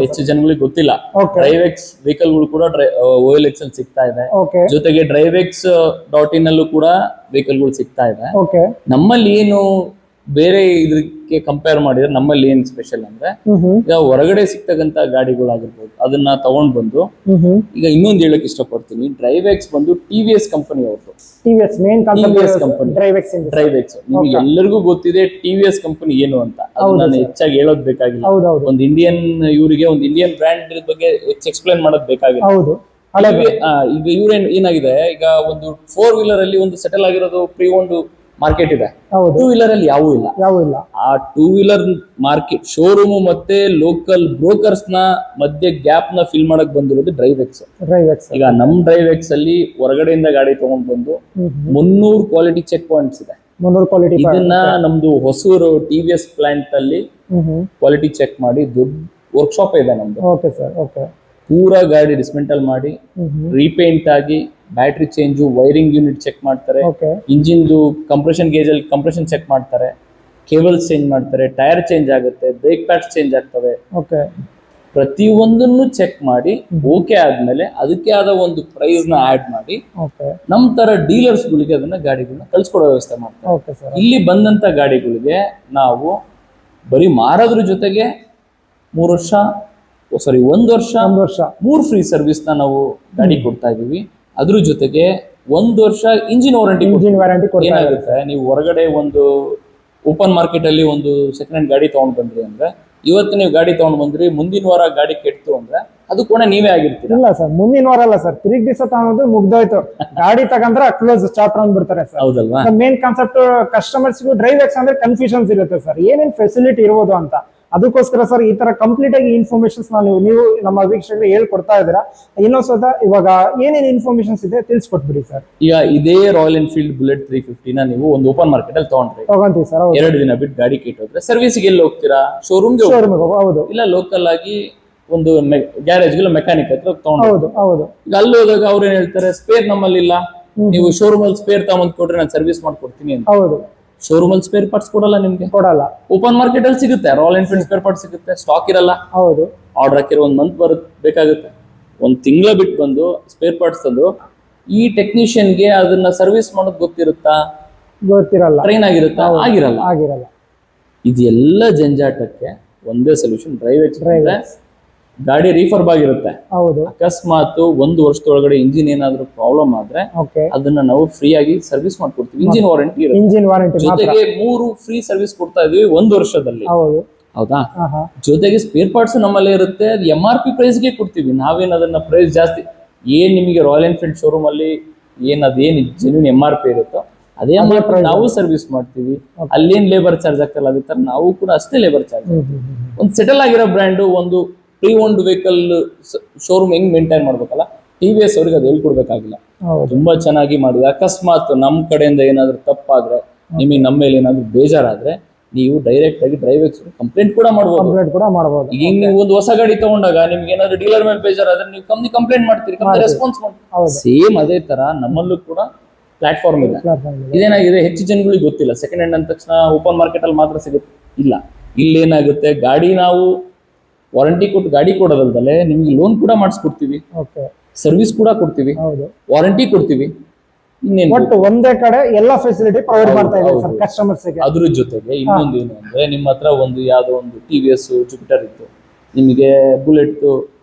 Speaker 1: ಹೆಚ್ಚು ಜನಗಳಿಗೆ ಗೊತ್ತಿಲ್ಲ. ಡ್ರೈವೆಕ್ಸ್ ವೆಹಿಕಲ್ ಗಳು ಕೂಡ OLX ಅಲ್ಲಿ ಸಿಗ್ತಾ ಇದೆ. ಜೊತೆಗೆ drivex.in ಅಲ್ಲೂ ಕೂಡ ವೆಹಿಕಲ್ ಗಳು ಸಿಗ್ತಾ ಇದೆ. ನಮ್ಮಲ್ಲಿ ಏನು ಬೇರೆ ಇದಕ್ಕೆ ಕಂಪೇರ್ ಮಾಡಿದ್ರೆ ನಮ್ಮಲ್ಲಿ ಏನ್ ಸ್ಪೆಷಲ್ ಅಂದ್ರೆ, ಈಗ ಹೊರಗಡೆ ಸಿಗ್ತಕ್ಕಂತ ಗಾಡಿಗಳಾಗಿರ್ಬೋದು ಅದನ್ನ ತಗೊಂಡ್ ಬಂದು, ಈಗ ಇನ್ನೊಂದು ಹೇಳಕ್ ಇಷ್ಟಪಡ್ತೀನಿ, ಡ್ರೈವೆಕ್ಸ್ ಬಂದು TVS ಕಂಪನಿ ಅವ್ರದ್ದು. TVS ಕಂಪನಿ ಡ್ರೈವೆಕ್ಸ್ ನಿಮ್ಗೆ ಎಲ್ಲರಿಗೂ ಗೊತ್ತಿದೆ TVS ಕಂಪನಿ ಏನು ಅಂತ. ಅದು ನಾನು ಹೆಚ್ಚಾಗಿ ಹೇಳೋದ್ ಬೇಕಾಗಿಲ್ಲ. ಒಂದು ಇಂಡಿಯನ್ ಇವರಿಗೆ ಒಂದು ಇಂಡಿಯನ್ ಬ್ರ್ಯಾಂಡ್ ಬಗ್ಗೆ ಹೆಚ್ಚು ಎಕ್ಸ್ಪ್ಲೇನ್ ಮಾಡೋದ್ ಬೇಕಾಗಿಲ್ಲ. ಈಗ ಇವ್ರೇನ್ ಏನಾಗಿದೆ, ಈಗ ಒಂದು 4 ವೀಲರ್ ಅಲ್ಲಿ ಒಂದು ಸೆಟಲ್ ಆಗಿರೋದು ಪ್ರೀ ಒಂದು ಮಾರ್ಕೆಟ್ ಇದೆ. 2 ವೀಲರ್ ಅಲ್ಲಿ ಯಾವೂ ಇಲ್ಲ. ಆ 2 ವೀಲರ್ ಮಾರ್ಕೆಟ್ ಶೋರೂಮ್ ಮತ್ತೆ ಲೋಕಲ್ ಬ್ರೋಕರ್ಸ್ ನ ಮಧ್ಯೆ ಗ್ಯಾಪ್ ನ ಫಿಲ್ ಮಾಡಕ್ ಬಂದಿರೋದು ಡ್ರೈವೆಕ್ಸ್. ಈಗ ನಮ್ ಡ್ರೈವೆಕ್ಸ್ ಅಲ್ಲಿ ಹೊರಗಡೆಯಿಂದ ಗಾಡಿ ತಗೊಂಡ್ ಬಂದು 300 ಕ್ವಾಲಿಟಿ ಚೆಕ್ ಪಾಯಿಂಟ್ಸ್ ಇದೆ. ಇದನ್ನ ನಮ್ದು ಹೊಸೂರು TVS ಪ್ಲಾಂಟ್ ಅಲ್ಲಿ ಕ್ವಾಲಿಟಿ ಚೆಕ್ ಮಾಡಿ ದೊಡ್ಡ ವರ್ಕ್ಶಾಪ್ ಇದೆ ನಮ್ದು. ಪೂರಾ ಗಾಡಿ ಡಿಸ್ಮೆಂಟಲ್ ಮಾಡಿ ರೀಪೇಂಟ್ ಆಗಿ battery change, wiring unit check ಮಾಡ್ತಾರೆ, ಇಂಜಿನ್ದು ಕಂಪ್ರೆಷನ್ ಗೇಜ್ ಅಲ್ಲಿ ಕಂಪ್ರೆಷನ್ ಚೆಕ್ ಮಾಡ್ತಾರೆ, ಕೇಬಲ್ಸ್ ಚೇಂಜ್ ಮಾಡ್ತಾರೆ, ಟೈರ್ ಚೇಂಜ್ ಆಗುತ್ತೆ, ಬ್ರೇಕ್ ಪ್ಯಾಡ್ಸ್ ಚೇಂಜ್ ಆಗ್ತವೆ. ಪ್ರತಿಯೊಂದನ್ನು ಚೆಕ್ ಮಾಡಿ ಓಕೆ ಆದ್ಮೇಲೆ ಅದಕ್ಕೆ ಆದ ಒಂದು ಪ್ರೈಸ್ ನ ಆಡ್ ಮಾಡಿ ನಮ್ ತರ ಡೀಲರ್ಸ್ ಗಳಿಗೆ ಅದನ್ನ ಗಾಡಿಗಳನ್ನ ಕಳ್ಸಿಕೊಡೋ ವ್ಯವಸ್ಥೆ ಮಾಡ್ತಾರೆ. ಇಲ್ಲಿ ಬಂದಂತ ಗಾಡಿಗಳಿಗೆ ನಾವು ಬರೀ ಮಾರೋದ್ರ ಜೊತೆಗೆ 1 ವರ್ಷ 3 ಫ್ರೀ ಸರ್ವಿಸ್ ನ ನಾವು ಗಾಡಿ ಕೊಡ್ತಾ ಇದೀವಿ. ಅದ್ರ ಜೊತೆಗೆ 1 ವರ್ಷ ಇಂಜಿನ್ ವಾರಂಟಿ. ಏನಾಗುತ್ತೆ, ನೀವು ಹೊರಗಡೆ ಒಂದು ಓಪನ್ ಮಾರ್ಕೆಟ್ ಅಲ್ಲಿ ಒಂದು ಸೆಕೆಂಡ್ ಹ್ಯಾಂಡ್ ಗಾಡಿ ತಗೊಂಡ್ ಬಂದ್ರಿ ಅಂದ್ರೆ, ಇವತ್ತು ನೀವು ಗಾಡಿ ತಗೊಂಡ್ ಬಂದ್ರಿ, ಮುಂದಿನ ವಾರ ಗಾಡಿ ಕೆಡ್ತು ಅಂದ್ರೆ ಅದು ಕೂಡ ನೀವೇ ಆಗಿರ್ತೀರಾ?
Speaker 2: ಇಲ್ಲ ಸರ್, ಮುಂದಿನ ವಾರ ಅಲ್ಲ ಸರ್, ತಿರುಗಿ ದಿವಸ ತಗೊಳೋದು ಮುಗ್ದೋಯ್ತು. ಗಾಡಿ ತಗಂದ್ರೆ ಕ್ಲೋಸ್ ಚಾಪ್ಟರ್ ಅಂದ್ಬಿಡ್ತಾರೆ ಸರ್.
Speaker 1: ಹೌದಲ್ವಾ?
Speaker 2: Main concept customers drive X ಅಂದ್ರೆ ಕನ್ಫ್ಯೂಷನ್ಸ್ ಇರುತ್ತೆ ಸರ್, ಏನೇನ್ ಫೆಸಿಲಿಟಿ ಇರ್ಬೋದು ಅಂತ. ಅದಕ್ಕೋಸ್ಕರ ಸರ್ ಈ ತರ ಕಂಪ್ಲೀಟ್ ಆಗಿ ಇನ್ಫಾರ್ಮೇಶನ್ಸ್ ನೀವು ನಮ್ಮ ವೀಕ್ಷಕರಿಗೆ ಹೇಳ್ಕೊಡ್ತಾ ಇದ್ದೀರಾ. ಇನ್ನೊಂದ್ ಸ್ವಲ್ಪ ಇವಾಗ ಏನೇನ್ ಇನ್ಫಾರ್ಮೇಶನ್ಸ್ ಇದೆ ತಿಳಿಸ್ಕೊಟ್ಬಿಡಿ ಸರ್.
Speaker 1: ಈಗ ಇದೇ ರಾಯಲ್ ಎನ್ಫೀಲ್ಡ್ ಬುಲೆಟ್ 350 ನೀವು ಒಂದು ಓಪನ್ ಮಾರ್ಕೆಟ್ ಅಲ್ಲಿ
Speaker 2: ತಗೊಂತೀವಿ ಸರ್.
Speaker 1: 2 ದಿನ ಬಿಟ್ಟು ಗಾಡಿ ಕೆಟ್ಟೋದ್ರೆ ಸರ್ವಿಸ್ಗೆ ಎಲ್ಲಿ ಹೋಗ್ತೀರಾ? ಶೋರೂಮ್.
Speaker 2: ಹೌದು.
Speaker 1: ಇಲ್ಲ ಲೋಕಲ್ ಆಗಿ ಒಂದು ಗ್ಯಾರೇಜ್ ಮೆಕ್ಯಾನಿಕ್ ಹತ್ರ
Speaker 2: ಹೌದು.
Speaker 1: ಈಗ ಅಲ್ಲಿ ಹೋದಾಗ ಅವ್ರು ಏನ್ ಹೇಳ್ತಾರೆ, ಸ್ಪೇರ್ ನಮ್ಮಲ್ಲಿ ಇಲ್ಲ, ನೀವು ಶೋರೂಮ್ ಅಲ್ಲಿ ಸ್ಪೇರ್ ತಗೊಂಡ್ ಕೊಟ್ರೆ ನಾನು ಸರ್ವಿಸ್ ಮಾಡ್ಕೊಡ್ತೀನಿ ಅಂತ.
Speaker 2: ಹೌದು.
Speaker 1: ಶೋರೂಮ್ ಅಲ್ಲಿ ಸ್ಪೇರ್ ಪಾರ್ಟ್ಸ್ ಕೊಡಲ್ಲ ನಿಮ್ಗೆ. ಓಪನ್ ಮಾರ್ಕೆಟ್ ಅಲ್ಲಿ ಸಿಗುತ್ತೆ, ರಾಯಲ್ ಎನ್ಫೀಲ್ಡ್ ಸ್ಪೇರ್ ಪಾರ್ಟ್ಸ್ ಸಿಗುತ್ತೆ, ಸ್ಟಾಕ್ ಇರಲ್ಲ.
Speaker 2: ಹೌದು.
Speaker 1: ಆರ್ಡರ್ ಹಾಕಿರೋ 1 ಮಂತ್ ಬೇಕಾಗುತ್ತೆ. 1 ತಿಂಗಳ ಬಿಟ್ಟು ಬಂದು ಸ್ಪೇರ್ ಪಾರ್ಟ್ಸ್ ತಂದು ಈ ಟೆಕ್ನಿಷಿಯನ್ಗೆ ಅದನ್ನ ಸರ್ವಿಸ್ ಮಾಡೋದು
Speaker 2: ಗೊತ್ತಿರಲ್ಲ,
Speaker 1: ಟ್ರೈನ್ ಆಗಿರುತ್ತಾ? ಆಗಿರಲ್ಲ. ಇದೆಲ್ಲ ಜಂಜಾಟಕ್ಕೆ ಒಂದೇ ಸೊಲ್ಯೂಷನ್, ಡ್ರೈವ್ ಎಕ್ಸ್. ಗಾಡಿ ರೀಫರ್ಬ್ ಆಗಿರುತ್ತೆ. ಅಕಸ್ಮಾತ್ 1 ವರ್ಷದೊಳಗಡೆ ಇಂಜಿನ್ ಏನಾದ್ರೂ ಪ್ರಾಬ್ಲಮ್ ಆದ್ರೆ ಅದನ್ನ ನಾವು ಫ್ರೀ ಆಗಿ ಸರ್ವಿಸ್ ಮಾಡ್ಕೊಡ್ತೀವಿ. ಇಂಜಿನ್ ವಾರಂಟಿ ಇರುತ್ತೆ, ಜೊತೆಗೆ 3 ಫ್ರೀ ಸರ್ವಿಸ್ ಕೊಡ್ತಾ ಇದೀವಿ 1 ವರ್ಷದಲ್ಲಿ. ಹೌದಾ? ಜೊತೆಗೆ ಸ್ಪೇರ್ ಪಾರ್ಟ್ಸ್ ನಮ್ಮಲ್ಲೇ ಇರುತ್ತೆ. ಅದು MRP ಪ್ರೈಸ್ ಗೆ ಕೊಡ್ತೀವಿ. ನಾವೇನ್ ಅದನ್ನ ಪ್ರೈಸ್ ಜಾಸ್ತಿ ಏನ್ ನಿಮಗೆ ರಾಯಲ್ ಎನ್ಫೀಲ್ಡ್ ಶೋರೂಮ್ ಅಲ್ಲಿ ಏನ್ ಜೆನ್ಯೂನ್ MRP ಇರುತ್ತೋ ಅದೇ MRP ನಾವು ಸರ್ವಿಸ್ ಮಾಡ್ತೀವಿ. ಅಲ್ಲೇನ್ ಲೇಬರ್ ಚಾರ್ಜ್ ಆಗ್ತಲ್ಲ ಅದೇ ತರ ನಾವು ಕೂಡ ಅಷ್ಟೇ ಲೇಬರ್ ಚಾರ್ಜ್. ಒಂದು ಸೆಟಲ್ ಆಗಿರೋ ಬ್ರ್ಯಾಂಡ್ ಒಂದು ಪ್ರೀ ಓನ್ಡ್ ವೆಹಿಕಲ್ ಶೋರೂಮ್ ಹೆಂಗ್ ಮೇಂಟೈನ್ ಮಾಡ್ಬೇಕಲ್ಲ, TVS ಅವ್ರಿಗೆ ಅದು ಹೇಳ್ಕೊಡ್ಬೇಕಾಗಿಲ್ಲ. ತುಂಬಾ ಚೆನ್ನಾಗಿ ಮಾಡಿದೆ. ಅಕಸ್ಮಾತ್ ನಮ್ ಕಡೆಯಿಂದ ಏನಾದ್ರು ತಪ್ಪಾದ್ರೆ, ನಿಮಗೆ ನಮ್ಮ ಮೇಲೆ ಏನಾದ್ರು ಬೇಜಾರಾದ್ರೆ ನೀವು ಡೈರೆಕ್ಟ್ ಆಗಿ ಡ್ರೈವ್ ಎಕ್ಸ್ ಕಂಪ್ಲೇಂಟ್ ಕೂಡ ಮಾಡಬಹುದು. ಈಗ ನೀವು ಒಂದು ಹೊಸ ಗಾಡಿ ತಗೊಂಡಾಗ ನಿಮ್ಗೆ ಏನಾದ್ರು ಡೀಲರ್ ಮೇಲೆ ಬೇಜಾರಾದ್ರೆ ನೀವು ಕಂಪ್ಲೇಂಟ್ ಮಾಡ್ತೀರಿ, ರೆಸ್ಪಾನ್ಸ್ ಮಾಡ್ತೀರಿ. ಸೇಮ್ ಅದೇ ತರ ನಮ್ಮಲ್ಲೂ ಕೂಡ ಪ್ಲಾಟ್ಫಾರ್ಮ್ ಇದೆ. ಇದೇನಾಗಿದೆ, ಹೆಚ್ಚು ಜನಗಳಿಗೆ ಗೊತ್ತಿಲ್ಲ. ಸೆಕೆಂಡ್ ಹ್ಯಾಂಡ್ ಅಂದ ತಕ್ಷಣ ಓಪನ್ ಮಾರ್ಕೆಟ್ ಅಲ್ಲಿ ಮಾತ್ರ ಸಿಗುತ್ತೆ. ಇಲ್ಲ, ಇಲ್ಲೇನಾಗುತ್ತೆ, ಗಾಡಿ ನಾವು ವಾರಂಟಿ ಕೊಟ್ಟು ಗಾಡಿ ಕೊಡೋದಲ್ದಲೆ ನಿಮ್ಗೆ ಲೋನ್ ಕೂಡ ಮಾಡಿಸ್ಕೊಡ್ತೀವಿ, ಸರ್ವಿಸ್ ಕೂಡ ಕೊಡ್ತೀವಿ, ವಾರಂಟಿ ಕೊಡ್ತೀವಿ.
Speaker 2: ಒಟ್ಟು ಒಂದೇ ಕಡೆ ಎಲ್ಲ ಫೆಸಿಲಿಟಿ ಪ್ರೊವೈಡ್ ಮಾಡ್ತಾ ಇದ್ದೀವಿ ಸರ್ ಕಸ್ಟಮರ್ಸ್ ಗೆ.
Speaker 1: ಅದ್ರ ಜೊತೆಗೆ ಇನ್ನೊಂದು ಏನು ಅಂದ್ರೆ, ನಿಮ್ಮ ಹತ್ರ ಒಂದು ಯಾವ್ದೋ ಒಂದು TVS ಜುಪಿಟರ್ ಇತ್ತು, ನಿಮಗೆ ಬುಲೆಟ್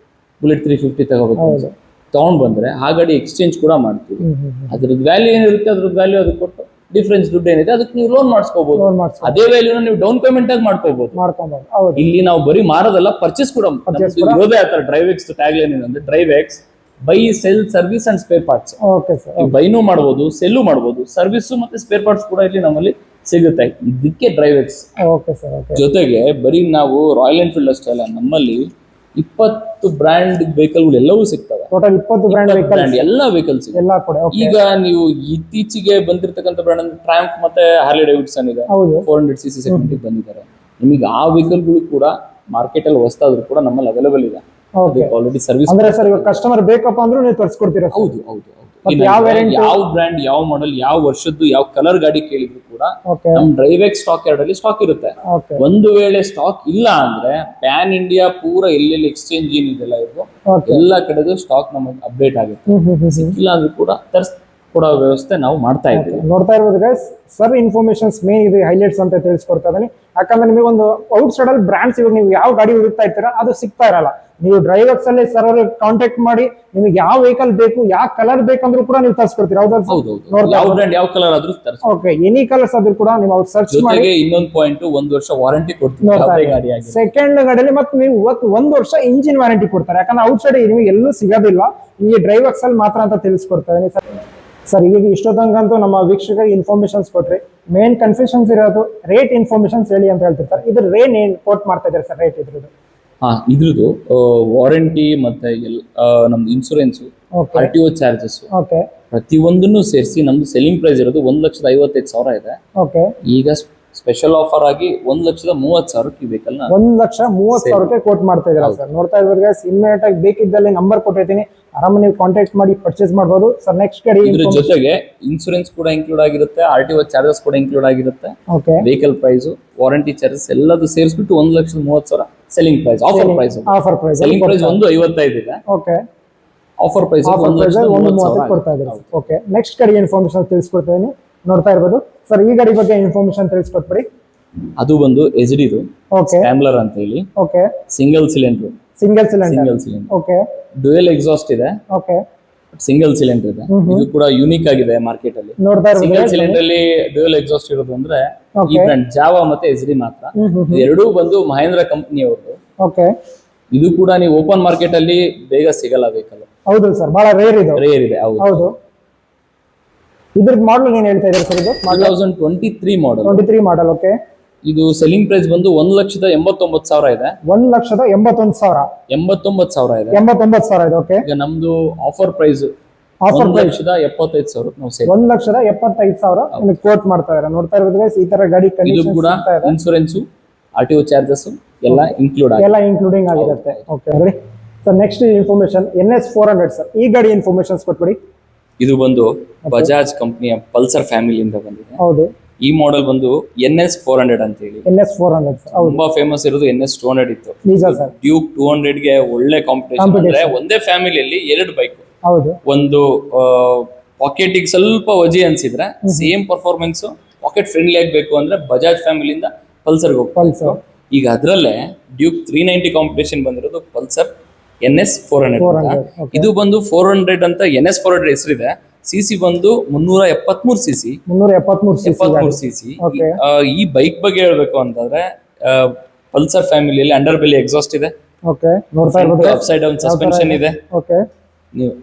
Speaker 1: 350 ತಗೊಂಡ್ ಬಂದ್ರೆ ಆ ಗಾಡಿ ಎಕ್ಸ್ಚೇಂಜ್ ಕೂಡ ಮಾಡ್ತೀವಿ. ಅದ್ರದ್ದು ವ್ಯಾಲ್ಯೂ ಏನಿರುತ್ತೆ ಅದ್ರದ್ದು ವ್ಯಾಲ್ಯೂ ಅದಕ್ಕೆ ಕೊಟ್ಟು ಡಿಫ್ರೆನ್ಸ್ ದುಡ್ಡು ಏನಿದೆ ಅದಕ್ಕೆ ನೀವು ಲೋನ್ ಮಾಡಿಸ್ಕೋಬಹುದು. ಅದೇ ವ್ಯಾಲ್ಯೂನ ನೀವು ಡೌನ್ ಪೇಮೆಂಟ್ ಆಗಿ ಮಾಡ್ಕೋಬಹುದು. ಇಲ್ಲಿ ನಾವು ಬರೀ ಮಾರೋದಲ್ಲ, ಪರ್ಚೇಸ್ ಕೂಡ ಇರೋದೇ ಆತರ. ಡ್ರೈವ್ ಎಕ್ಸ್ ಟ್ಯಾಗ್ ಲೈನ್ ಏನಂದ್ರೆ, Drive X buy, sell, service and spare parts. ಬೈನೂ ಮಾಡಬಹುದು, ಸೆಲ್ಲು ಮಾಡಬಹುದು, ಸರ್ವಿಸ್ ಮತ್ತೆ ಸ್ಪೇರ್ ಪಾರ್ಟ್ಸ್ ಕೂಡ ಇಲ್ಲಿ ನಮ್ಮಲ್ಲಿ ಸಿಗುತ್ತೆ. ಇದಕ್ಕೆ ಡ್ರೈವ್ ಎಕ್ಸ್. ಜೊತೆಗೆ ಬರೀ ನಾವು ರಾಯಲ್ ಎನ್ಫೀಲ್ಡ್ ಅಷ್ಟೇ ಅಲ್ಲ, ನಮ್ಮಲ್ಲಿ 20 ಬ್ರ್ಯಾಂಡ್ ವೆಹಿಕಲ್ ಎಲ್ಲವೂ ಸಿಗ್ತವೆ.
Speaker 2: ಟೋಟಲ್ 20 ಬ್ರ್ಯಾಂಡ್
Speaker 1: ಎಲ್ಲ ವೆಹಿಕಲ್ಸ್. ಈಗ ನೀವು ಇತ್ತೀಚೆಗೆ ಬಂದಿರತಕ್ಕಂಥ ಬ್ರ್ಯಾಂಡ್ ಅಂದ್ರೆ ಟ್ರ್ಯಾಂಪ್ ಮತ್ತೆ ಹಾರ್ಲಿ ಡೇವಿಡ್ಸನ್ ಇದೆ, 400cc ಸೆಗ್ಮೆಂಟ್ ಬಂದಿದ್ದಾರೆ. ನಿಮಗೆ ಆ ವೆಹಿಕಲ್ಗಳು ಕೂಡ ಮಾರ್ಕೆಟ್ ಅಲ್ಲಿ ಹೊಸ್ತಾದ್ರೂ ಕೂಡ ನಮ್ಮಲ್ಲಿ ಅವೈಲೇಬಲ್ ಇದೆ. ಆಲ್ರೆಡಿ ಸರ್ವಿಸ್
Speaker 2: ಅಂದ್ರೆ ಸರ್ ಇವಾಗ ಕಸ್ಟಮರ್ ಬೇಕಪ್ಪ ಅಂದ್ರೂ ನೀವು ತರಿಸ್ಕೊಡ್ತೀರಾ?
Speaker 1: ಹೌದು. ಯಾವ ಬ್ರ್ಯಾಂಡ್, ಯಾವ ಮಾಡೆಲ್, ಯಾವ ವರ್ಷದ್ದು, ಯಾವ ಕಲರ್ ಗಾಡಿ ಕೇಳಿದ್ರು ಕೂಡ ನಮ್ ಡ್ರೈವ್ ಎಕ್ಸ್ ಸ್ಟಾಕ್ ಯಾರ್ಡ್ ಅಲ್ಲಿ ಸ್ಟಾಕ್ ಇರುತ್ತೆ. ಒಂದು ವೇಳೆ ಸ್ಟಾಕ್ ಇಲ್ಲ ಅಂದ್ರೆ ಪ್ಯಾನ್ ಇಂಡಿಯಾ ಪೂರ ಎಲ್ಲೆಲ್ಲಿ ಎಕ್ಸ್ಚೇಂಜ್ ಏನಿದೆಲ್ಲ ಇರೋ ಎಲ್ಲ ಕಡೆದು ಸ್ಟಾಕ್ ನಮಗೆ ಅಪ್ಡೇಟ್ ಆಗುತ್ತೆ. ಸಿಕ್ಕಿಲ್ಲ ಅಂದ್ರೂ ಕೂಡ ಕೊಡೋ ವ್ಯವಸ್ಥೆ ನಾವು ಮಾಡ್ತಾ ಇದ್ದೀವಿ.
Speaker 2: ನೋಡ್ತಾ ಇರ್ಬೋದು ಗೈಸ್, ಸರ್ ಇನ್ಫಾರ್ಮೇಶನ್ಸ್ ಮೇನ್ ಇದು ಹೈಲೈಟ್ಸ್ ಅಂತ ತಿಳಿಸ್ಕೊಡ್ತಾ ಇದ್ದೀನಿ. ಯಾಕಂದ್ರೆ ನಿಮಗೆ ಒಂದು ಔಟ್ ಸೈಡ್ ಅಲ್ಲಿ ಬ್ರಾಂಡ್ಸ್ ಇವಾಗ ನೀವು ಯಾವ ಗಾಡಿ ಹುಡುಕ್ತಾ ಇರ್ತೀರಾ ಅದು ಸಿಗ್ತಾ ಇರಲ್ಲ. ನೀವು ಡ್ರೈವ್ ಎಕ್ಸ್ ಅಲ್ಲಿ ಸರ್ ಅವ್ರಿಗೆ ಕಾಂಟ್ಯಾಕ್ಟ್ ಮಾಡಿ ನಿಮಗೆ ಯಾವ ವೆಹಿಕಲ್ ಬೇಕು, ಯಾವ ಕಲರ್ ಬೇಕಂದ್ರೂ ಕೂಡ ನೀವು ತರಿಸ್ಕೊಡ್ತೀರಾ. ಎನಿ ಕಲರ್ಸ್ ಆದ್ರೂ ಕೂಡ ನೀವು ಅವ್ರು ಸರ್ಚ್ ಮಾಡಿ.
Speaker 1: ಇನ್ನೊಂದು ಪಾಯಿಂಟ್, 1 ವರ್ಷ ವಾರಂಟಿ ಕೊಡ್ತೀವಿ
Speaker 2: ಸೆಕೆಂಡ್ ಗಾಡಿಯಲ್ಲಿ. ಮತ್ತೆ ನೀವು 1 ವರ್ಷ ಇಂಜಿನ್ ವಾರಂಟಿ ಕೊಡ್ತಾರೆ. ಯಾಕಂದ್ರೆ ಔಟ್ ಸೈಡ್ ನಿಮಗೆ ಎಲ್ಲೂ ಸಿಗೋದಿಲ್ಲ, ನಿಮಗೆ ಡ್ರೈವ್ ಎಕ್ಸ್ ಅಲ್ಲಿ ಮಾತ್ರ ಅಂತ ತಿಳಿಸ್ಕೊಡ್ತಾ ಇದ್ದೀನಿ ಸರ್. ಈಗ ಇಷ್ಟೊತ್ತಂಗಂತೂ ನಮ್ಮ ವೀಕ್ಷಕರಿಗೆ ಇನ್ಫಾರ್ಮೇಶನ್ಸ್ ಕೊಟ್ರಿ. ಮೇನ್ ಕನ್ಫ್ಯೂಷನ್ಸ್ ಇರೋದು ರೇಟ್ ಇನ್ಫಾರ್ಮೇಶನ್ಸ್ ಹೇಳಿ ಅಂತ ಹೇಳ್ತಿರ್ತಾರೆ. ಇದ್ರ ರೇಟ್ ಏನ್ ಕೋಟ್ ಮಾಡ್ತಾ ಇದ್ದಾರೆ ಸರ್? ರೇಟ್
Speaker 1: ಇದ್ರದ್ದು ವಾರಂಟಿ ಮತ್ತೆ ನಮ್ದು ಇನ್ಸೂರೆನ್ಸ್, RTO ಚಾರ್ಜಸ್ ಪ್ರತಿಯೊಂದನ್ನು ಸೇರಿಸಿ ನಮ್ದು ಸೆಲ್ಲಿಂಗ್ ಪ್ರೈಸ್ ಇರೋದು 1,55,000 ಇದೆ. ಈಗ ಸ್ಪೆಷಲ್ ಆಫರ್ ಆಗಿ 1,30,30,000 ಈ ವೆಹಿಕಲ್
Speaker 2: 1,30,30,000 ಕೋಟ್ ಮಾಡ್ತಾ ಇದ್ದಾರೆ ಸರ್. ನೋಡ್ತಾ ಇರ್ಬೋದು ಗೈಸ್, ಇಮ್ಮಿಡಿಯೇಟ್ ಆಗಿ ಬೇಕಿದ್ದಲ್ಲಿ ನಂಬರ್ ಕೊಟ್ಟಿದ್ದೀನಿ, ಆರಾಮ ನೀವು ಕಾಂಟ್ಯಾಕ್ಟ್ ಮಾಡಿ ಪರ್ಚೇಸ್ ಮಾಡಬಹುದು ಸರ್. ನೆಕ್ಸ್ಟ್ ಗಾಡಿ
Speaker 1: ಇದ್ರ ಜೊತೆಗೆ ಇನ್ಸೂರೆನ್ಸ್ ಕೂಡ ಇನ್ಕ್ಲೂಡ್ ಆಗಿರುತ್ತೆ, RTO ಚಾರ್ಜಸ್ ಕೂಡ ಇನ್ಕ್ಲೂಡ್ ಆಗಿರುತ್ತೆ, ವೆಹಿಕಲ್ ಪ್ರೈಸ್, ವಾರಂಟಿ ಚಾರ್ಜಸ್ ಎಲ್ಲದೂ ಸೇರಿಸ್ಬಿಟ್ಟು 1,30,30,000 selling price. Offer price selling price 1,55 ಇದೆ. ಆಫರ್ ಪ್ರೈಸ್ 1,30,000
Speaker 2: ಕೊಡ್ತಾ ಇದ್ದಾರೆ. ನೆಕ್ಸ್ಟ್ ಗಾಡಿ ಇನ್ಫಾರ್ಮೇಶನ್ ತಿಳಿಸ್ಕೊಡ್ತಾ ಇದೀನಿ, ನೋಡ್ತಾ ಇರ್ಬೋದು ಸರ್. ಈ ಗಾಡಿ ಬಗ್ಗೆ ಇನ್ಫಾರ್ಮೇಶನ್ ತಿಳಿಸ್ಕೊಟ್ಬಿಡಿ.
Speaker 1: ಅದು ಬಂದು HD ಸ್ಕ್ರಾಂಬ್ಲರ್ ಅಂತ ಹೇಳಿ, ಸಿಂಗಲ್ ಸಿಲಿಂಡರ್. ಡ್ಯುಯಲ್ ಎಕ್ಸಾಸ್ಟ್ ಇದೆ, ಸಿಂಗಲ್ ಸಿಲಿಂಡರ್ ಇದೆ. ಇದು ಕೂಡ ಯೂನಿಕ್ ಆಗಿದೆ ಮಾರ್ಕೆಟ್ ಅಲ್ಲಿ. ಸಿಂಗಲ್ ಸಿಲಿಂಡರ್ ಅಲ್ಲಿ ಡ್ಯುಯಲ್ ಎಕ್ಸಾಸ್ಟ್ ಇರೋದು ಅಂದ್ರೆ ಈ ಬ್ರ್ಯಾಂಡ್ ಜಾವಾ ಮತ್ತೆ HD ಮಾತ್ರ. ಎರಡೂ ಬಂದು ಮಹೇಂದ್ರ ಕಂಪನಿ ಅವ್ರದ್ದು. ಇದು ಕೂಡ ನೀವು ಓಪನ್ ಮಾರ್ಕೆಟ್ ಅಲ್ಲಿ ಬೇಗ ಸಿಗಲ್ಲ ವೆಹಿಕಲ್.
Speaker 2: ಹೌದು ಸರ್, ಬಹಳ ರೇರ್ ಇದು.
Speaker 1: ರೇರ್ ಇದೆ. ಹೌದು.
Speaker 2: ಹೌದು. ಇದ್ರದ್ದು ಮಾಡಲ್ ಏನ್ ಹೇಳ್ತಾ ಇದ್ದಾರೆ ಸರ್? ಇದು
Speaker 1: 2023 ಮಾಡಲ್.
Speaker 2: 23 ಮಾಡಲ್. ಓಕೆ.
Speaker 1: ಇದು ಸೆಲ್ಲಿಂಗ್ ಪ್ರೈಸ್ ಬಂದು 1,89,000 ಇದೆ.
Speaker 2: 1,81,000.
Speaker 1: 89,000 ಇದೆ.
Speaker 2: 89,000 ಇದೆ. ಓಕೆ.
Speaker 1: ಈಗ ನಮ್ದು ಆಫರ್ ಪ್ರೈಸ್
Speaker 2: ಆಫರ್ ಪ್ರೈಸ್
Speaker 1: 1,75,000 ನಾವು ಸೇಲ್.
Speaker 2: 1,75,000 ನಿಮಗೆ ಕೋಟ್ ಮಾಡ್ತಾ ಇದ್ದಾರೆ. ನೋಡ್ತಾ ಇರೋದು guys, ಈ ತರ ಗಾಡಿ
Speaker 1: ಇದು
Speaker 2: ಕಂಡೀಷನ್
Speaker 1: ಕೂಡ ಇನ್ಶೂರೆನ್ಸ್, RTO ಚಾರ್ಜಸ್ ಎಲ್ಲ
Speaker 2: ಇನ್ಕ್ಲೂಡಿಂಗ್ ಆಗಿರುತ್ತೆ. ಓಕೆ ನೋಡಿ sir, next information NS 400 sir. ಈ ಗಾಡಿ ಇನ್ಫಾರ್ಮೇಶನ್ಸ್ ಕೊಟ್ಬಿಡಿ.
Speaker 1: ಇದು ಬಂದು ಬಜಾಜ್ ಕಂಪನಿಯ ಪಲ್ಸರ್ ಫ್ಯಾಮಿಲಿಯಿಂದ ಬಂದಿದೆ.
Speaker 2: ಹೌದು.
Speaker 1: ಈ ಮಾಡೆಲ್ ಬಂದು NS 400 ಅಂತ ಹೇಳಿ.
Speaker 2: NS 400 sir. ಹೌದು.
Speaker 1: ತುಂಬಾ ಫೇಮಸ್ ಇರೋದು NS 200 ಇತ್ತು.
Speaker 2: ನಿಜ ಸರ್.
Speaker 1: ಡ್ಯೂಕ್ 200 ಗೆ ಒಳ್ಳೆ ಕಾಂಪಿಟೇಷನ್. ಅಂದ್ರೆ ಒಂದೇ ಫ್ಯಾಮಿಲಿಯಲ್ಲಿ 2 ಬೈಕ್.
Speaker 2: ಹೌದು.
Speaker 1: ಒಂದು ಪಾಕೆಟಿಗೆ ಸ್ವಲ್ಪ ವಜಿ ಅನ್ಸಿದ್ರೆ ಸೇಮ್ ಪರ್ಫಾರ್ಮೆನ್ಸ್ ಪಾಕೆಟ್ ಫ್ರೆಂಡ್ಲಿ ಆಗ್ಬೇಕು ಅಂದ್ರೆ ಬಜಾಜ್ ಫ್ಯಾಮಿಲಿಯಿಂದ ಪಲ್ಸರ್ಗೆ ಹೋಗ್ತಾರೆ. ಈಗ ಅದರಲ್ಲೇ ಡ್ಯೂಕ್ 390 ಕಾಂಪಿಟೇಷನ್ ಬಂದಿರೋದು ಪಲ್ಸರ್ NS 400. ಇದು ಬಂದು 400 ಅಂತ NS 400 ಹೆಸರಿದೆ. ಸಿಸಿ ಬಂದು 373 ಸಿಸಿ. 373 ಸಿಸಿ. ಈ ಬೈಕ್ ಬಗ್ಗೆ ಹೇಳ್ಬೇಕು ಅಂತಂದ್ರೆ ಪಲ್ಸರ್ ಫ್ಯಾಮಿಲಿಯಲ್ಲಿ ಅಂಡರ್ ಬೆಲಿ ಎಕ್ಸಾಸ್ಟ್ ಇದೆ.
Speaker 2: ಓಕೆ. ನೋಡ್ತಾ ಇರಬಹುದು.
Speaker 1: ಅಪ್ಸೈಡ್ ಡೌನ್ ಸಸ್ಪೆನ್ಷನ್ ಇದೆ.
Speaker 2: ಓಕೆ.
Speaker 1: ನೀವು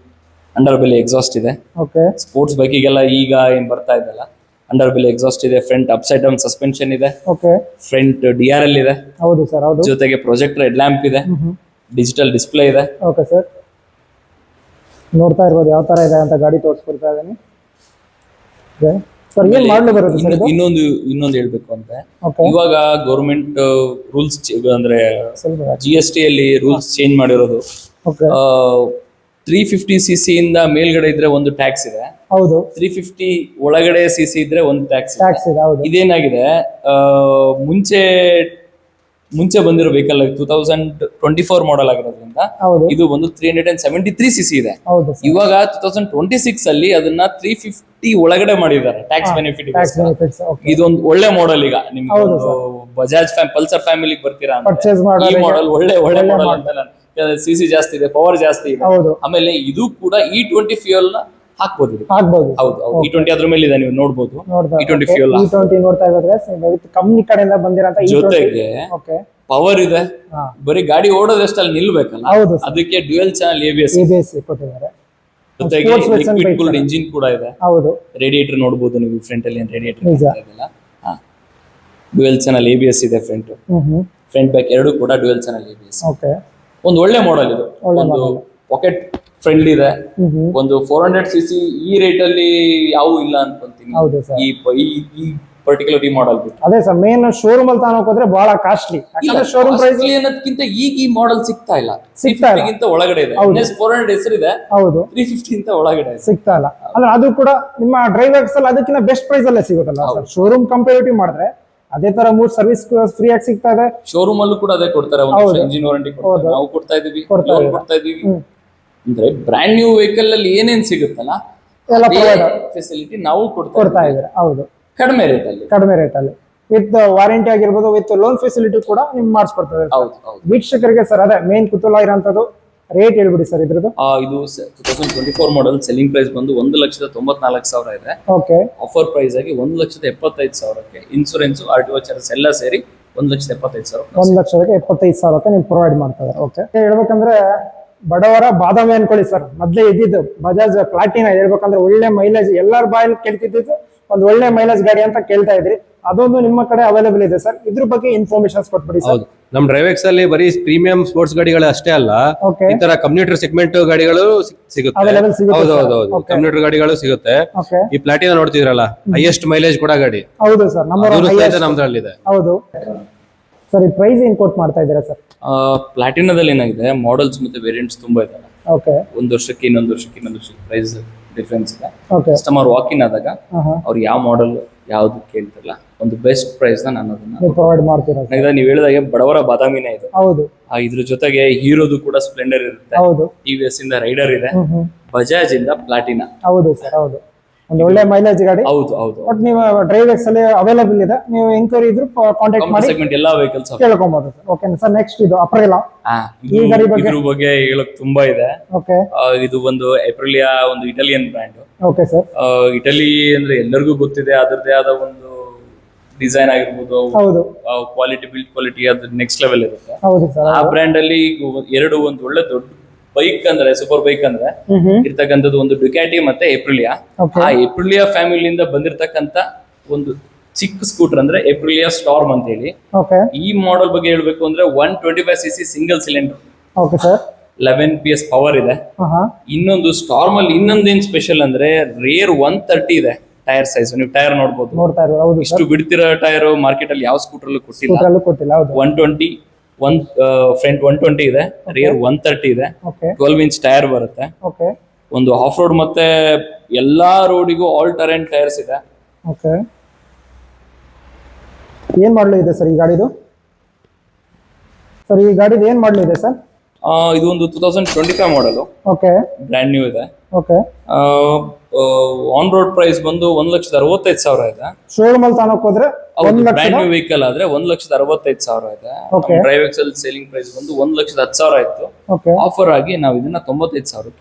Speaker 1: ಅಂಡರ್ ಬೆಲಿ ಎಕ್ಸಾಸ್ಟ್ ಇದೆ.
Speaker 2: ಓಕೆ.
Speaker 1: ಸ್ಪೋರ್ಟ್ಸ್ ಬೈಕಿಗೆಲ್ಲ ಈಗ ಏನ್ ಬರ್ತಾ ಇದೆಲ್ಲ ಅಂಡರ್ ಬೆಲಿ ಎಕ್ಸಾಸ್ಟ್ ಇದೆ. ಫ್ರಂಟ್ ಅಪ್ಸೈಡ್ ಡೌನ್ ಸಸ್ಪೆನ್ಷನ್ ಇದೆ.
Speaker 2: ಓಕೆ.
Speaker 1: ಫ್ರಂಟ್ DRL ಇದೆ.
Speaker 2: ಹೌದು ಸರ್. ಹೌದು.
Speaker 1: ಜೊತೆಗೆ ಪ್ರೊಜೆಕ್ಟರ್ ಹೆಡ್ ಲ್ಯಾಂಪ್ ಇದೆ. ಡಿಜಿಟಲ್ ಡಿಸ್ಪ್ಲೇ ಇದೆ.
Speaker 2: Okay sir. ನೋಡ್ತಾ ಇರ್ಬೋದು ಯಾವ ತರ ಇದೆ ಅಂತ ಗಾಡಿ ತೋರಿಸ್ಕೊಡ್ತಾ ಇದ್ದೀನಿ. ಸರ್ ಏನ್ ಮಾಡಲು ಬರುತ್ತೆ ಸರ್ ಇದು?
Speaker 1: ಇನ್ನೊಂದು ಹೇಳ್ಬೇಕು ಅಂದ್ರೆ ಇವಾಗ ಗೌರ್ಮೆಂಟ್ ರೂಲ್ಸ್ ಅಂದ್ರೆ GST ಅಲ್ಲಿ ರೂಲ್ಸ್ ಚೇಂಜ್ ಮಾಡಿರೋದು. 350 cc ಇಂದ ಮೇಲ್ಗಡೆ ಇದ್ರೆ ಒಂದು ಟ್ಯಾಕ್ಸ್ ಇದೆ.
Speaker 2: ಹೌದು.
Speaker 1: 350 ಒಳಗಡೆ cc ಇದ್ರೆ ಒಂದು ಟ್ಯಾಕ್ಸ್
Speaker 2: ಇದೆ. ಹೌದು.
Speaker 1: ಇದೇನಾಗಿದೆ, ಮುಂಚೆ ಬಂದಿರೋ ವೆಹಿಕಲ್ 2024 ಮಾಡೆಲ್ ಆಗಿರೋದ್ರಿಂದ ಇದು ಒಂದು 373 cc ಇದೆ. ಇವಾಗ 2026 ಅಲ್ಲಿ ಅದನ್ನ 350 ಒಳಗಡೆ ಮಾಡಿದ್ದಾರೆ ಟ್ಯಾಕ್ಸ್ ಬೆನಿಫಿಟ್. ಇದೊಂದು ಒಳ್ಳೆ ಮಾಡೆಲ್. ಈಗ ನಿಮ್ಗೆ ಬಜಾಜ್ ಪಲ್ಸರ್ ಫ್ಯಾಮಿಲಿಗೆ ಬರ್ತೀರಾ ಅಂದ್ರೆ ಈ ಮಾಡೆಲ್ ಒಳ್ಳೆ ಮಾಡೆಲ್ ಅಂತ. ಸಿಸಿ ಜಾಸ್ತಿ ಇದೆ, ಪವರ್ ಜಾಸ್ತಿ ಇದೆ. ಆಮೇಲೆ ಇದು ಕೂಡ E20 ಫ್ಯೂಯಲ್ ನ ಹಾಕ್ಬೋದು. ಹೌದು. E20 ಅದ್ರ ಮೇಲೆ ಇದೆ, ನೀವು ನೋಡಬಹುದು. E20 ಫ್ಯೂಯಲ್
Speaker 2: ನೋಡ್ತಾ ಇದ್ರೆ ಕಂಪನಿ ಕಡೆಯಿಂದ ಬಂದಿರೋಂತ
Speaker 1: ಜೊತೆಗೆ ಪವರ್ ಇದೆ. ಬರೀ ಗಾಡಿ ಓಡೋದಷ್ಟು ಅಲ್ಲಿ ನಿಲ್ಬೇಕಲ್ಲ, ಅದಕ್ಕೆ ಡ್ಯುಯಲ್ ಚಾನಲ್ ABS
Speaker 2: ಕೊಟ್ಟಿದ್ದಾರೆ.
Speaker 1: ಜೊತೆಗೆ ಲಿಕ್ವಿಡ್ ಕೂಲ್ಡ್ ಇಂಜಿನ್ ಕೂಡ ಇದೆ. ರೇಡಿಯೇಟರ್ ನೋಡಬಹುದು ನೀವು ಫ್ರಂಟ್ ಅಲ್ಲಿ. ರೇಡಿಯೇಟರ್ ಇದೆಲ್ಲ ಡ್ಯುಯಲ್ ಚಾನಲ್ ABS ಇದೆ. ಫ್ರಂಟ್ ಬ್ಯಾಕ್ ಎರಡು ಕೂಡ ಡ್ಯುಯಲ್ ಚಾನಲ್ ABS. ಒಂದು ಒಳ್ಳೆ ಮಾಡೆಲ್ ಇದು. ಒಂದು ಪಾಕೆಟ್ ಫ್ರೆಂಡ್ಲಿ ಇದೆ. ಒಂದು 400 cc ಈ ರೇಟ್ ಅಲ್ಲಿ ಯಾವ ಇಲ್ಲ ಅನ್ಕೊಂತೀನಿ. ಈ ಪರ್ಟಿಕ್ಯುಲರ್ ಈ ಮಾಡೆಲ್ ಬಿಟ್ಟು.
Speaker 2: ಅದೇ ಸರ್, ಮೇನ್ ಶೋರೂಮ್ ಅಲ್ಲಿ ತಗೊಂಡು ಹೋದ್ರೆ ಬಹಳ ಕಾಸ್ಟ್ಲಿ. ಯಾಕಂದ್ರೆ ಶೋರೂಮ್ ಪ್ರೈಸ್
Speaker 1: ಅನ್ನೋದಕ್ಕಿಂತ ಈ ಮಾಡೆಲ್ ಸಿಗ್ತಾ ಇಲ್ಲ. 350 ಒಳಗಡೆ ಇದೆ. NS 400 ಹೆಸರಿದೆ. ಹೌದು. 350 ಅಂತ ಒಳಗಡೆ
Speaker 2: ಸಿಗ್ತಾ ಇಲ್ಲ. ಅಂದ್ರೆ ಅದು ಕೂಡ ನಿಮ್ಮ ಡ್ರೈವ್ ಎಕ್ಸೆಲ್ ಅದಕ್ಕಿಂತ ಬೆಸ್ಟ್ ಪ್ರೈಸ್ ಅಲ್ಲೇ ಸಿಗುತ್ತಲ್ಲ ಸರ್. ಶೋರೂಮ್ ಕಂಪೇರಿಟಿವ್ ಮಾಡಿದ್ರೆ ಅದೇ ತರ 3 ಸರ್ವಿಸ್ ಫ್ರೀ ಆಗಿ ಸಿಗ್ತಾ ಇದೆ.
Speaker 1: ಶೋರೂಮ್ ಅಲ್ಲೂ ಕೂಡ ಅದೇ ಕೊಡ್ತಾರೆ. ಇಂಜಿನ್ ವಾರಂಟಿ ಕೊಡ್ತಾರೆ, ನಾವು ಕೊಡ್ತಾ ಇದೀವಿ. ಅಂದ್ರೆ ಬ್ರ್ಯಾಂಡ್ ನ್ಯೂ ವೆಹಿಕಲ್ ಅಲ್ಲಿ ಏನೇನ್ ಸಿಗುತ್ತಲ್ಲ ಫೆಸಿಲಿಟಿ ನಾವು ಕೊಡ್ತಾ ಇದ್ದಾರೆ.
Speaker 2: ಹೌದು.
Speaker 1: ಕಡಿಮೆ ರೇಟ್ ಅಲ್ಲಿ
Speaker 2: ವಿತ್ ವಾರಂಟಿ ಆಗಿರ್ಬೋದು, ವಿತ್ ಲೋನ್ ಫೆಸಿಲಿಟಿ ಕೂಡ ನಿಮ್ಗೆ ಮಾಡಿಸ್ಕೊಡ್ತಾರೆ. ವೀಕ್ಷಕರಿಗೆ ಸರ್ ಅದೇ ಮೇನ್ ಕುತೂಹಲ ಇರೋಂಥದ್ದು. ರೇಟ್ ಹೇಳ್ಬಿಡಿ ಸರ್ ಇದ್ರದ್ದು.
Speaker 1: ಇದು 2024 ಮಾಡೆಲ್. ಸೆಲ್ಲಿಂಗ್ ಪ್ರೈಸ್ ಬಂದು 1,94,000 ಇದೆ.
Speaker 2: ಓಕೆ.
Speaker 1: ಆಫರ್ ಪ್ರೈಸ್ ಆಗಿ 1,75,000ಕ್ಕೆ ಇನ್ಶೂರೆನ್ಸ್, RTO ಚಾರ್ಜಸ್ ಎಲ್ಲ ಸೇರಿ 1,75,000.
Speaker 2: 1,75,000ಕ್ಕೆ ನೀವು ಪ್ರೊವೈಡ್ ಮಾಡ್ತಾರೆ. ಓಕೆ. ಹೇಳ್ಬೇಕಂದ್ರೆ ಬಡವರ ಬಾದಾಮಿ ಅನ್ಕೊಳ್ಳಿ ಸರ್. ಮೊದ್ಲೇ ಇದ್ದಿದ್ದು ಬಜಾಜ್ ಪ್ಲಾಟಿನಾ ಹೇಳ್ಬೇಕಂದ್ರೆ ಒಳ್ಳೆ ಮೈಲೇಜ್, ಎಲ್ಲರ ಬಾಯಲ್ಲಿ ಕೇಳ್ತಿದ್ದು ಒಂದು ಒಳ್ಳೆ ಮೈಲೇಜ್ ಗಾಡಿ ಅಂತ ಕೇಳ್ತಾ ಇದ್ರಿ. ಅದೊಂದು ನಿಮ್ಮ ಕಡೆ ಅವೈಲೇಬಲ್ ಇದೆ ಸರ್. ಇದ್ರ ಬಗ್ಗೆ ಇನ್ಫಾರ್ಮೇಶನ್ಸ್ ಕೊಟ್ಬಿಡಿ ಸರ್.
Speaker 3: ನಮ್ ಡ್ರೈವೆಕ್ಸ್ ಅಲ್ಲಿ ಬರೀ ಪ್ರೀಮಿಯಂ ಸ್ಪೋರ್ಟ್ಸ್ ಗಾಡಿಗಳು ಅಷ್ಟೇ ಅಲ್ಲ, ಈ ತರ ಕಮ್ಯುನಿಟರ್ ಸೆಗ್ಮೆಂಟ್ ಗಾಡಿಗಳು ಸಿಗುತ್ತೆ. ಹೌದು, ಕಮ್ಯುನಿಟರ್ ಗಾಡಿಗಳು ಸಿಗುತ್ತೆ. ಈ ಪ್ಲಾಟಿನಾ ನೋಡ್ತಿದ್ರಲ್ಲ, ಹೈಯೆಸ್ಟ್ ಮೈಲೇಜ್ ಕೂಡ ಗಾಡಿ.
Speaker 2: ಹೌದು ಸರ್,
Speaker 3: ನಮ್ದ್ರಲ್ಲಿದೆ.
Speaker 2: ಹೌದು ಸರ್. ಈ ಪ್ರೈಸ್ ಏನ್ ಕೋಟ್ ಮಾಡ್ತಾ ಇದ್ದೀರಾ ಸರ್?
Speaker 1: ಪ್ಲಾಟಿನಾದಲ್ಲಿ ಏನಾಗಿದೆ, ಮಾಡೆಲ್ಸ್ ಮತ್ತೆ ವೇರಿಯಂಟ್ಸ್ ತುಂಬಾ ಇದಾವೆ. ಒಂದು ವರ್ಷಕ್ಕೆ ಇನ್ನೊಂದು ವರ್ಷಕ್ಕೆ ಪ್ರೈಸ್ ಡಿಫರೆನ್ಸ್ ಇದೆ. ಕಸ್ಟಮರ್ ವಾಕ್ ಇನ್ ಆದಾಗ ಅವ್ರು ಯಾವ ಮಾಡೆಲ್ ಯಾವ್ದು ಕೇಳ್ತಿರಲ್ಲ, ಒಂದು ಬೆಸ್ಟ್ ಪ್ರೈಸ್ ನಾನು ಅದನ್ನ
Speaker 2: ಪ್ರೊವೈಡ್ ಮಾಡ್ತೀರಾ.
Speaker 1: ನೀವು ಹೇಳಿದಾಗೆ ಬಡವರ ಬಾದಾಮಿನೇ ಇದೆ. ಇದ್ರ ಜೊತೆಗೆ ಹೀರೋದು ಕೂಡ ಸ್ಪ್ಲೆಂಡರ್ ಇರುತ್ತೆ, TVS ಇಂದ ರೈಡರ್ ಇದೆ, ಬಜಾಜ್ ಇಂದ ಪ್ಲಾಟಿನಾ.
Speaker 2: ಹೌದು ಸರ್. ಹೌದು, ಒಂದು ಒಳ್ಳೆ ಮೈಲೇಜ್ ಗಾಡಿ.
Speaker 1: ಹೌದು.
Speaker 2: ಬಟ್ ನೀವು ಡ್ರೈವ್ ಎಕ್ಸ್ ಅಲ್ಲಿ ಅವೈಲೇಬಲ್ ಇದೆ. ನೀವು ಎಂಕ್ವೈರಿ ಇದ್ರು ಕಾಂಟ್ಯಾಕ್ಟ್ ಮಾಡಿ
Speaker 1: ಸೆಗ್ಮೆಂಟ್ ಎಲ್ಲಾ ವೆಹಿಕಲ್ಸ್
Speaker 2: ಕೇಳ್ಕೊಬಹುದು ಸರ್. Okay sir. ನೆಕ್ಸ್ಟ್ ಇದು ಅಪ್ರಿಲಾ.
Speaker 1: ಈ ಗಾಡಿ ಬಗ್ಗೆ ಹೇಳಕ್ ತುಂಬಾ ಇದೆ.
Speaker 2: ಓಕೆ.
Speaker 1: ಇದು ಒಂದು ಅಪ್ರಿಲಿಯಾ, ಒಂದು Italian brand.
Speaker 2: Okay sir.
Speaker 1: Italy ಅಂದ್ರೆ ಎಲ್ಲರಿಗೂ ಗೊತ್ತಿದೆ, ಅದರದೇ ಆದ ಒಂದು ಡಿಸೈನ್ ಆಗಿರ್ಬೋದು,
Speaker 2: ಹೌದು
Speaker 1: ಕ್ವಾಲಿಟಿ, ಬಿಲ್ಡ್ ಕ್ವಾಲಿಟಿ ಅದು ನೆಕ್ಸ್ಟ್ ಲೆವೆಲ್ ಇರುತ್ತೆ.
Speaker 2: ಹೌದು ಸರ್.
Speaker 1: ಆ ಬ್ರ್ಯಾಂಡ್ ಅಲ್ಲಿ ಒಂದು ಒಳ್ಳೆ ದೊಡ್ಡ ಬೈಕ್ ಅಂದ್ರೆ ಸೂಪರ್ ಬೈಕ್ ಅಂದ್ರೆ ಇರ್ತಕ್ಕಂಥದ್ದು ಒಂದು ಡುಕ್ಯಾಟಿ ಮತ್ತೆ ಏಪ್ರಿಲಿಯಾ. ಆ ಏಪ್ರಿಲಿಯಾ ಫ್ಯಾಮಿಲಿಯಿಂದ ಬಂದಿರತಕ್ಕಂತ ಒಂದು ಚಿಕ್ಕ ಸ್ಕೂಟರ್ ಅಂದ್ರೆ ಏಪ್ರಿಲಿಯಾ ಸ್ಟಾರ್ಮ್ ಅಂತ ಹೇಳಿ. ಈ ಮಾಡೆಲ್ ಬಗ್ಗೆ ಹೇಳ್ಬೇಕು ಅಂದ್ರೆ 125cc single cylinder, 11 PS power ಇದೆ. ಇನ್ನೊಂದು ಸ್ಟಾರ್ಮ್ ಅಲ್ಲಿ ಇನ್ನೊಂದೇನ್ ಸ್ಪೆಷಲ್ ಅಂದ್ರೆ ರೇರ್ 130 ಇದೆ ಟೈರ್ ಸೈಜ್. ನೀವು ಟೈರ್ ನೋಡ್ಬೋದು, ಇಷ್ಟು ಬಿಡ್ತಿರೋ ಟೈರ್ ಮಾರ್ಕೆಟ್ ಅಲ್ಲಿ ಯಾವ ಸ್ಕೂಟರ್ ಅಲ್ಲೂ ಕೊಟ್ಟಿಲ್ಲ. 120 ಫ್ರಂಟ್ 120 ಇದೆ, ರೇರ್ 130 ಇದೆ, 12 ಇಂಚ್ ಟೈರ್ ಬರುತ್ತೆ. ಒಂದು ಆಫ್ ರೋಡ್ ಮತ್ತೆ ಎಲ್ಲಾ ರೋಡಿಗೂ ಆಲ್ ಟೆರೈನ್ ಟೈರ್ಸ್ ಇದೆ.
Speaker 2: ಏನ್ ಮಾಡಲು ಇದೆ ಸರ್ ಈ ಗಾಡಿದು? ಸರ್ ಈ ಗಾಡಿದು ಏನ್ ಮಾಡಲು ಇದೆ ಸರ್?
Speaker 1: ಇದು ಒಂದು 2025 ಮಾಡೆಲ್, ಬ್ರ್ಯಾಂಡ್ ನ್ಯೂ ಇದೆ. ಆನ್ ರೋಡ್ ಪ್ರೈಸ್ ಬಂದು 1,65,000 ಇದೆ.
Speaker 2: ಶೋರೂಮ್ ಅಲ್ಲಿ ತನಕ ಹೋದ್ರೆ
Speaker 1: ಬ್ರ್ಯಾಂಡ್ ನ್ಯೂ ವೆಹಿಕಲ್ ಆದ್ರೆ 1,65,000 ಇದೆ. ಡ್ರೈವ್ ಎಕ್ಸೆಲ್ ಸೇಲಿಂಗ್ ಪ್ರೈಸ್ ಬಂದು 1,10,000 ಇತ್ತು. ಆಫರ್ ಆಗಿ ನಾವು ಇದನ್ನ 95,000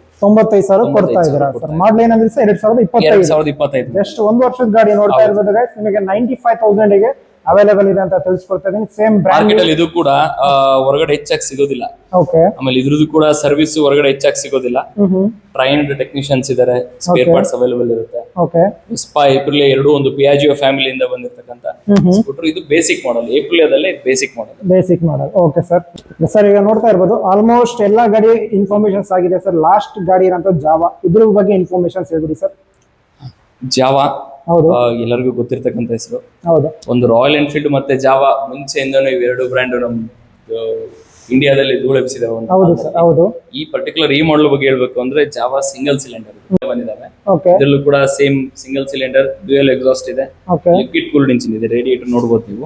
Speaker 2: ಕೊಡ್ತಾ ಇದ್ದೀರಾ ಸರ್. ಮಾಡಲ್ ಏನಂದ್ರೆ 2025 ಜಸ್ಟ್ 1 ವರ್ಷದ ಗಾಡಿ ನೋಡ್ತಾ ಇರ್ಬೋದು ಗೈಸ್. ನಿಮಗೆ 95,000 ಗೆ ಅವೈಲೇಬಲ್ ಇದೆ ಅಂತ ತಿಳಿಸ್ಕೊಡ್ತಾ ಇದೀನಿ. ಸೇಮ್
Speaker 1: ಮಾರ್ಕೆಟ್ ಅಲ್ಲಿ ಇದು ಕೂಡ ಹೊರಗಡೆ ಹೆಚ್ಚಾಗಿ ಸಿಗೋದಿಲ್ಲ. ಆಮೇಲೆ ಇದ್ರದ್ದು ಕೂಡ ಸರ್ವಿಸ್ ಹೊರಗಡೆ ಹೆಚ್ಚಾಗಿ ಸಿಗೋದಿಲ್ಲ. ಟ್ರೈನ್ಡ್ ಟೆಕ್ನಿಷಿಯನ್ಸ್ ಇದಾರೆ, ಸ್ಪೇರ್ ಪಾರ್ಟ್ಸ್ ಅವೈಲೇಬಲ್ ಇರುತ್ತೆ. ಸ್ಪಾ ಏಪ್ರಿಲಿಯಾ ಎರಡು ಒಂದು ಪಿಯಾಜಿಯೋ ಫ್ಯಾಮಿಲಿಯಿಂದ ಬಂದಿರತಕ್ಕಂತ ಸ್ಕೂಟರ್. ಇದು ಬೇಸಿಕ್ ಮಾಡೆಲ್, ಏಪ್ರಿಲಿಯಾದಲ್ಲೇ basic model. Okay
Speaker 2: sir. Sir ಈಗ ನೋಡ್ತಾ ಇರ್ಬೋದು ಆಲ್ಮೋಸ್ಟ್ ಎಲ್ಲಾ ಗಾಡಿ ಇನ್ಫಾರ್ಮೇಶನ್ಸ್ ಆಗಿದೆ ಸರ್. ಲಾಸ್ಟ್ ಗಾಡಿ ಇರೋಂಥ ಜಾವಾ, ಇದ್ರ ಬಗ್ಗೆ ಇನ್ಫಾರ್ಮೇಶನ್ಸ್ ಹೇಳ್ಬಿಡಿ ಸರ್.
Speaker 1: ಜಾವಾ ಎಲ್ಲರಿಗೂ ಗೊತ್ತಿರ್ತಕ್ಕಂಥ ಹೆಸರು. ಒಂದು ರಾಯಲ್ ಎನ್ಫೀಲ್ಡ್ ಮತ್ತೆ ಜಾವಾ ಮುಂಚೆಯಿಂದನೂ ಇವೆರಡು ಬ್ರ್ಯಾಂಡ್ ನಮ್ ಇಂಡಿಯಾದಲ್ಲಿ ಧೂಳೆಬ್ಸಿದಾವೆ. ಈ ಪರ್ಟಿಕ್ಯುಲರ್ ಈ ಮಾಡೆಲ್ ಬಗ್ಗೆ ಹೇಳ್ಬೇಕು ಅಂದ್ರೆ ಜಾವಾ ಸಿಂಗಲ್ ಸಿಲಿಂಡರ್ ಬಂದಿದ್ದಾವೆ. ಇದರಲ್ಲೂ ಕೂಡ same single cylinder, dual exhaust ಇದೆ, ಲಿಕ್ವಿಡ್ ಕೂಲ್ಡ್ ಇಂಜಿನ್ ಇದೆ, ರೇಡಿಯೇಟರ್ ನೋಡಬಹುದು ನೀವು.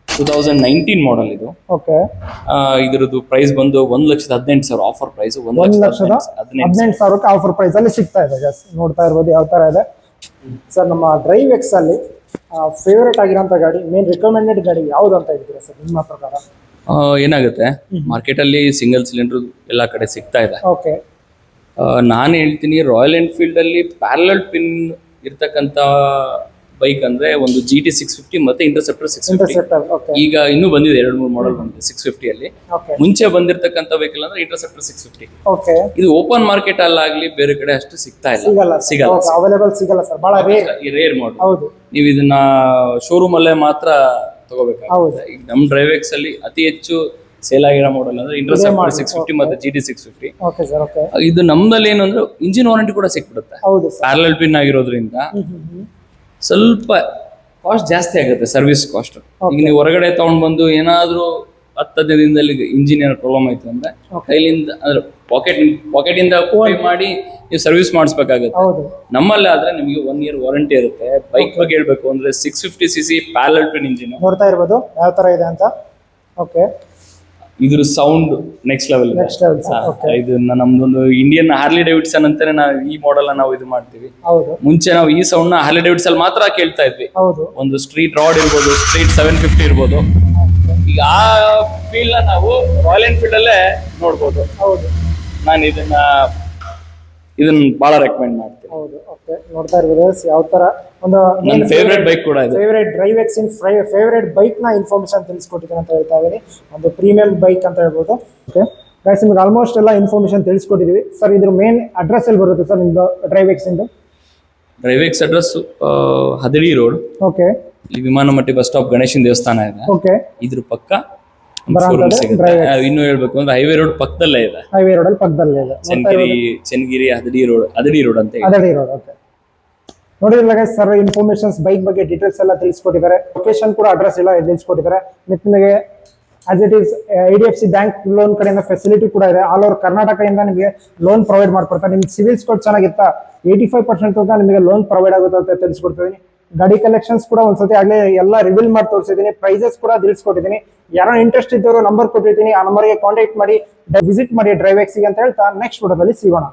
Speaker 1: 2019 ಮಾಡೆಲ್ ಇದು. ಇದ್ರದ್ದು ಪ್ರೈಸ್ ಬಂದು 1,18,000 ಆಫರ್ ಪ್ರೈಸ್.
Speaker 2: 1,18,000 ಆಫರ್ ಪ್ರೈಸ್ ಅಲ್ಲಿ ಸಿಗ್ತಾ ಇದೆ. ನೋಡ್ತಾ ಇರ್ಬೋದು ಯಾವ ತರ ಇದೆ ಸರ್. ನಮ್ಮ ಡ್ರೈವ್ ಎಕ್ಸ್ ಅಲ್ಲಿ ಫೇವರೇಟ್ ಆಗಿರೋಂಥ ಗಾಡಿ, ಮೇನ್ ರಿಕಮೆಂಡೆಡ್ ಗಾಡಿ ಯಾವ್ದು ಅಂತ ಹೇಳ್ತೀರಾ ಸರ್ ನಿಮ್ಮ ಪ್ರಕಾರ?
Speaker 1: ಏನಾಗುತ್ತೆ, ಮಾರ್ಕೆಟ್ ಅಲ್ಲಿ ಸಿಂಗಲ್ ಸಿಲಿಂಡರ್ ಎಲ್ಲಾ ಕಡೆ ಸಿಗ್ತಾ ಇದೆ. ನಾನು ಹೇಳ್ತೀನಿ ರಾಯಲ್ ಎನ್ಫೀಲ್ಡ್ ಅಲ್ಲಿ ಪ್ಯಾರಲಲ್ ಪಿನ್ ಇರ್ತಕ್ಕಂತ ಬೈಕ್ ಅಂದ್ರೆ ಒಂದು GT 650 ಮತ್ತೆ ಇಂಟರ್ಸೆಪ್ಟರ್ 650. ಈಗ ಇನ್ನೂ ಬಂದಿದೆ 2-3 ಮಾಡೆಲ್ ಬಂದಿದೆ 650 ಅಲ್ಲಿ. ಮುಂಚೆ ಬಂದಿರತಕ್ಕಂತ ವೆಹಿಕಲ್ ಅಂದ್ರೆ ಇಂಟರ್ಸೆಪ್ಟರ್ 650. ಇದು ಓಪನ್ ಮಾರ್ಕೆಟ್ ಅಲ್ಲಾಗ್ಲಿ ಬೇರೆ ಕಡೆ ಅಷ್ಟು ಸಿಗ್ತಾ ಇಲ್ಲ, ಸಿಗಲ್ಲ ಸರ್, ಬಹಳ ರೇರ್ ಮಾಡೆಲ್. ನೀವು ಇದನ್ನ ಶೋರೂಮ್ ಅಲ್ಲೇ ಮಾತ್ರ ತಗೋಬೇಕಾಗುತ್ತೆ. ಈಗ ನಮ್ ಡ್ರೈವ್ ಎಕ್ಸ್ ಅಲ್ಲಿ ಅತಿ ಹೆಚ್ಚು ಸೇಲ್ ಆಗಿರೋ ಮಾಡೆಲ್ ಅಂದ್ರೆ ಇಂಟರ್ಸೆಪ್ಟರ್ 650 ಮತ್ತೆ GT 650. ಇದು ನಮ್ದಲ್ಲಿ ಏನಂದ್ರೆ ಇಂಜಿನ್ ವಾರಂಟಿ ಕೂಡ ಸಿಕ್ಬಿಡುತ್ತೆ. ಪ್ಯಾರಲಲ್ ಪಿನ್ ಆಗಿರೋದ್ರಿಂದ ಸ್ವಲ್ಪ ಕಾಸ್ಟ್ ಜಾಸ್ತಿ ಆಗುತ್ತೆ, ಸರ್ವಿಸ್ ಕಾಸ್ಟ್. ಈಗ ನೀವು ಹೊರಗಡೆ ತಗೊಂಡ್ ಬಂದು ಏನಾದ್ರೂ 10 ದಿನದಲ್ಲಿ ಇಂಜಿನ್ ಏನೋ ಪ್ರಾಬ್ಲಮ್ ಆಯ್ತು ಅಂದ್ರೆ ಕೈಲಿಂದ ಅಂದ್ರೆ ಪಾಕೆಟ್ ಇಂದ ಪೇ ಮಾಡಿ ನೀವು ಸರ್ವಿಸ್ ಮಾಡಿಸ್ಬೇಕಾಗುತ್ತೆ. ನಮ್ಮಲ್ಲಿ ಆದ್ರೆ ನಿಮಗೆ 1 year ವಾರಂಟಿ ಇರುತ್ತೆ. ಬೈಕ್ ಬಗ್ಗೆ ಹೇಳ್ಬೇಕು ಅಂದ್ರೆ 650cc ಪ್ಯಾರಲಲ್ ಪಿನ್ ಇಂಜಿನ್
Speaker 2: ನೋಡ್ತಾ ಇರ್ಬೋದು ಯಾವ ತರ ಇದೆ ಅಂತ.
Speaker 1: ಇದ್ರ ಸೌಂಡ್ ನೆಕ್ಸ್ಟ್ ಲೆವೆಲ್ ಇದೆ. ಇದು ನಮ್ದೊಂದು ಇಂಡಿಯನ್ ಹಾರ್ಲಿ ಡೇವಿಡ್ಸನ್ ಅಂತಾನೆ ನಾವು ಈ ಮಾಡೆಲ್ ನಾವು ಇದು ಮಾಡ್ತೀವಿ. ಮುಂಚೆ ನಾವು ಈ ಸೌಂಡ್ ನ ಹಾರ್ಲಿ ಡೇವಿಡ್ಸನ್ ಮಾತ್ರ ಕೇಳ್ತಾ ಇದ್ವಿ. ಒಂದು ಸ್ಟ್ರೀಟ್ ರಾಡ್ ಇರ್ಬೋದು, ಸ್ಟ್ರೀಟ್ 750 ಇರ್ಬೋದು. ಈಗ ಆ ಫೀಲ್ ನ ನಾವು ರಾಯಲ್ ಎನ್ಫೀಲ್ಡ್ ಅಲ್ಲೇ ನೋಡ್ಬೋದು. ನಾನು ಇದನ್ನ ಬಹಳ ರೆಕಮೆಂಡ್ ಮಾಡ್ತೀನಿ.
Speaker 2: ನೋಡ್ತಾ ಇರ್ಬೋದು ಯಾವ ತರ ಒಂದು
Speaker 1: ಫೇವರೇಟ್ ಬೈಕ್ ಕೂಡ ಇದೆ.
Speaker 2: ಫೇವರೇಟ್ ಡ್ರೈವ್ ಎಕ್ಸ್ ಇನ್ ಫೇವರೇಟ್ ಬೈಕ್ ನ ಇನ್ಫಾರ್ಮೇಶನ್ ತಿಳಿಸ್ಕೊಟ್ಟಿದ್ದೀನಿ ಅಂತ ಹೇಳ್ತಾ ಇದೀನಿ. ಒಂದು ಪ್ರೀಮಿಯಂ ಬೈಕ್ ಅಂತ ಹೇಳ್ಬೋದು. ಗೈಸ್ ನಿಮ್ಗೆ ಆಲ್ಮೋಸ್ಟ್ ಎಲ್ಲ ಇನ್ಫಾರ್ಮೇಶನ್ ತಿಳಿಸ್ಕೊಟ್ಟಿದೀವಿ ಸರ್. ಇದ್ರ ಮೇನ್ ಅಡ್ರೆಸ್ ಎಲ್ಲಿ ಬರುತ್ತೆ ಸರ್ ನಿಮ್ದು ಡ್ರೈವ್ ಎಕ್ಸ್ ಇಂದು?
Speaker 1: ಡ್ರೈವ್ ಎಕ್ಸ್ ಅಡ್ರೆಸ್ ಹದಡಿ ರೋಡ್, ಈ ವಿಮಾನಮಟ್ಟಿ ಬಸ್ ಸ್ಟಾಪ್, ಗಣೇಶನ್ ದೇವಸ್ಥಾನ ಇದೆ. ಇದ್ರ ಪಕ್ಕ ಇನ್ನು ಹೇಳ್ಬೇಕು ಅಂದ್ರೆ ಹೈವೇ ರೋಡ್ ಪಕ್ಕದಲ್ಲೇ ಇದೆ. ಚೆನ್ನಗಿರಿ ಹದಡಿ ರೋಡ್ ಅಂತ
Speaker 2: ನೋಡಿದ್ರಲ್ಲ ಗೈಸ್ ಸರ್, ಇನ್ಫಾರ್ಮೇಶನ್ಸ್ ಬೈಕ್ ಬಗ್ಗೆ ಡೀಟೇಲ್ಸ್ ಎಲ್ಲ ತಿಳಿಸ್ಕೊಟ್ಟಿದ್ದಾರೆ. ಲೊಕೇಶನ್ ಕೂಡ ಅಡ್ರೆಸ್ ಎಲ್ಲ ತಿಳಿಸ್ಕೊಟ್ಟಿದ್ದಾರೆ. ಮತ್ತೆ ನಿಮಗೆ as it is IDFC bank loan ಕಡೆಯಿಂದ ಫೆಸಿಲಿಟಿ ಕೂಡ ಇದೆ. ಆಲ್ ಓವರ್ ಕರ್ನಾಟಕದಿಂದ ನಿಮಗೆ ಲೋನ್ ಪ್ರೊವೈಡ್ ಮಾಡ್ಕೊಡ್ತಾರೆ. ನಿಮ್ಗೆ ಸಿವಿಲ್ ಸ್ಕೋರ್ ಚೆನ್ನಾಗಿತ್ತಾ 85% ತನಕ ನಿಮಗೆ ಲೋನ್ ಪ್ರೊವೈಡ್ ಆಗುತ್ತೆ ಅಂತ ತಿಳಿಸ್ಕೊಡ್ತಿದ್ದೀನಿ. ಗಾಡಿ ಕಲೆಕ್ಷನ್ಸ್ ಕೂಡ ಒಂದ್ಸತಿ ಆಗ್ಲೇ ಎಲ್ಲ ರಿವೀಲ್ ಮಾಡಿ ತೋರಿಸಿದ್ದೀನಿ. ಪ್ರೈಸಸ್ ಕೂಡ ತಿಳಿಸ್ಕೊಟ್ಟಿದ್ದೀನಿ. ಯಾರೋ ಇಂಟ್ರೆಸ್ಟ್ ಇದ್ದವರು ನಂಬರ್ ಕೊಟ್ಟಿದ್ದೀನಿ, ಆ ನಂಬರ್ಗೆ ಕಾಂಟ್ಯಾಕ್ಟ್ ಮಾಡಿ ವಿಸಿಟ್ ಮಾಡಿ ಡ್ರೈವ್ ಎಕ್ಸ್ಗೆ ಅಂತ ಹೇಳ್ತಾ ನೆಕ್ಸ್ಟ್ ವಿಡಿಯೋದಲ್ಲಿ ಸಿಗೋಣ.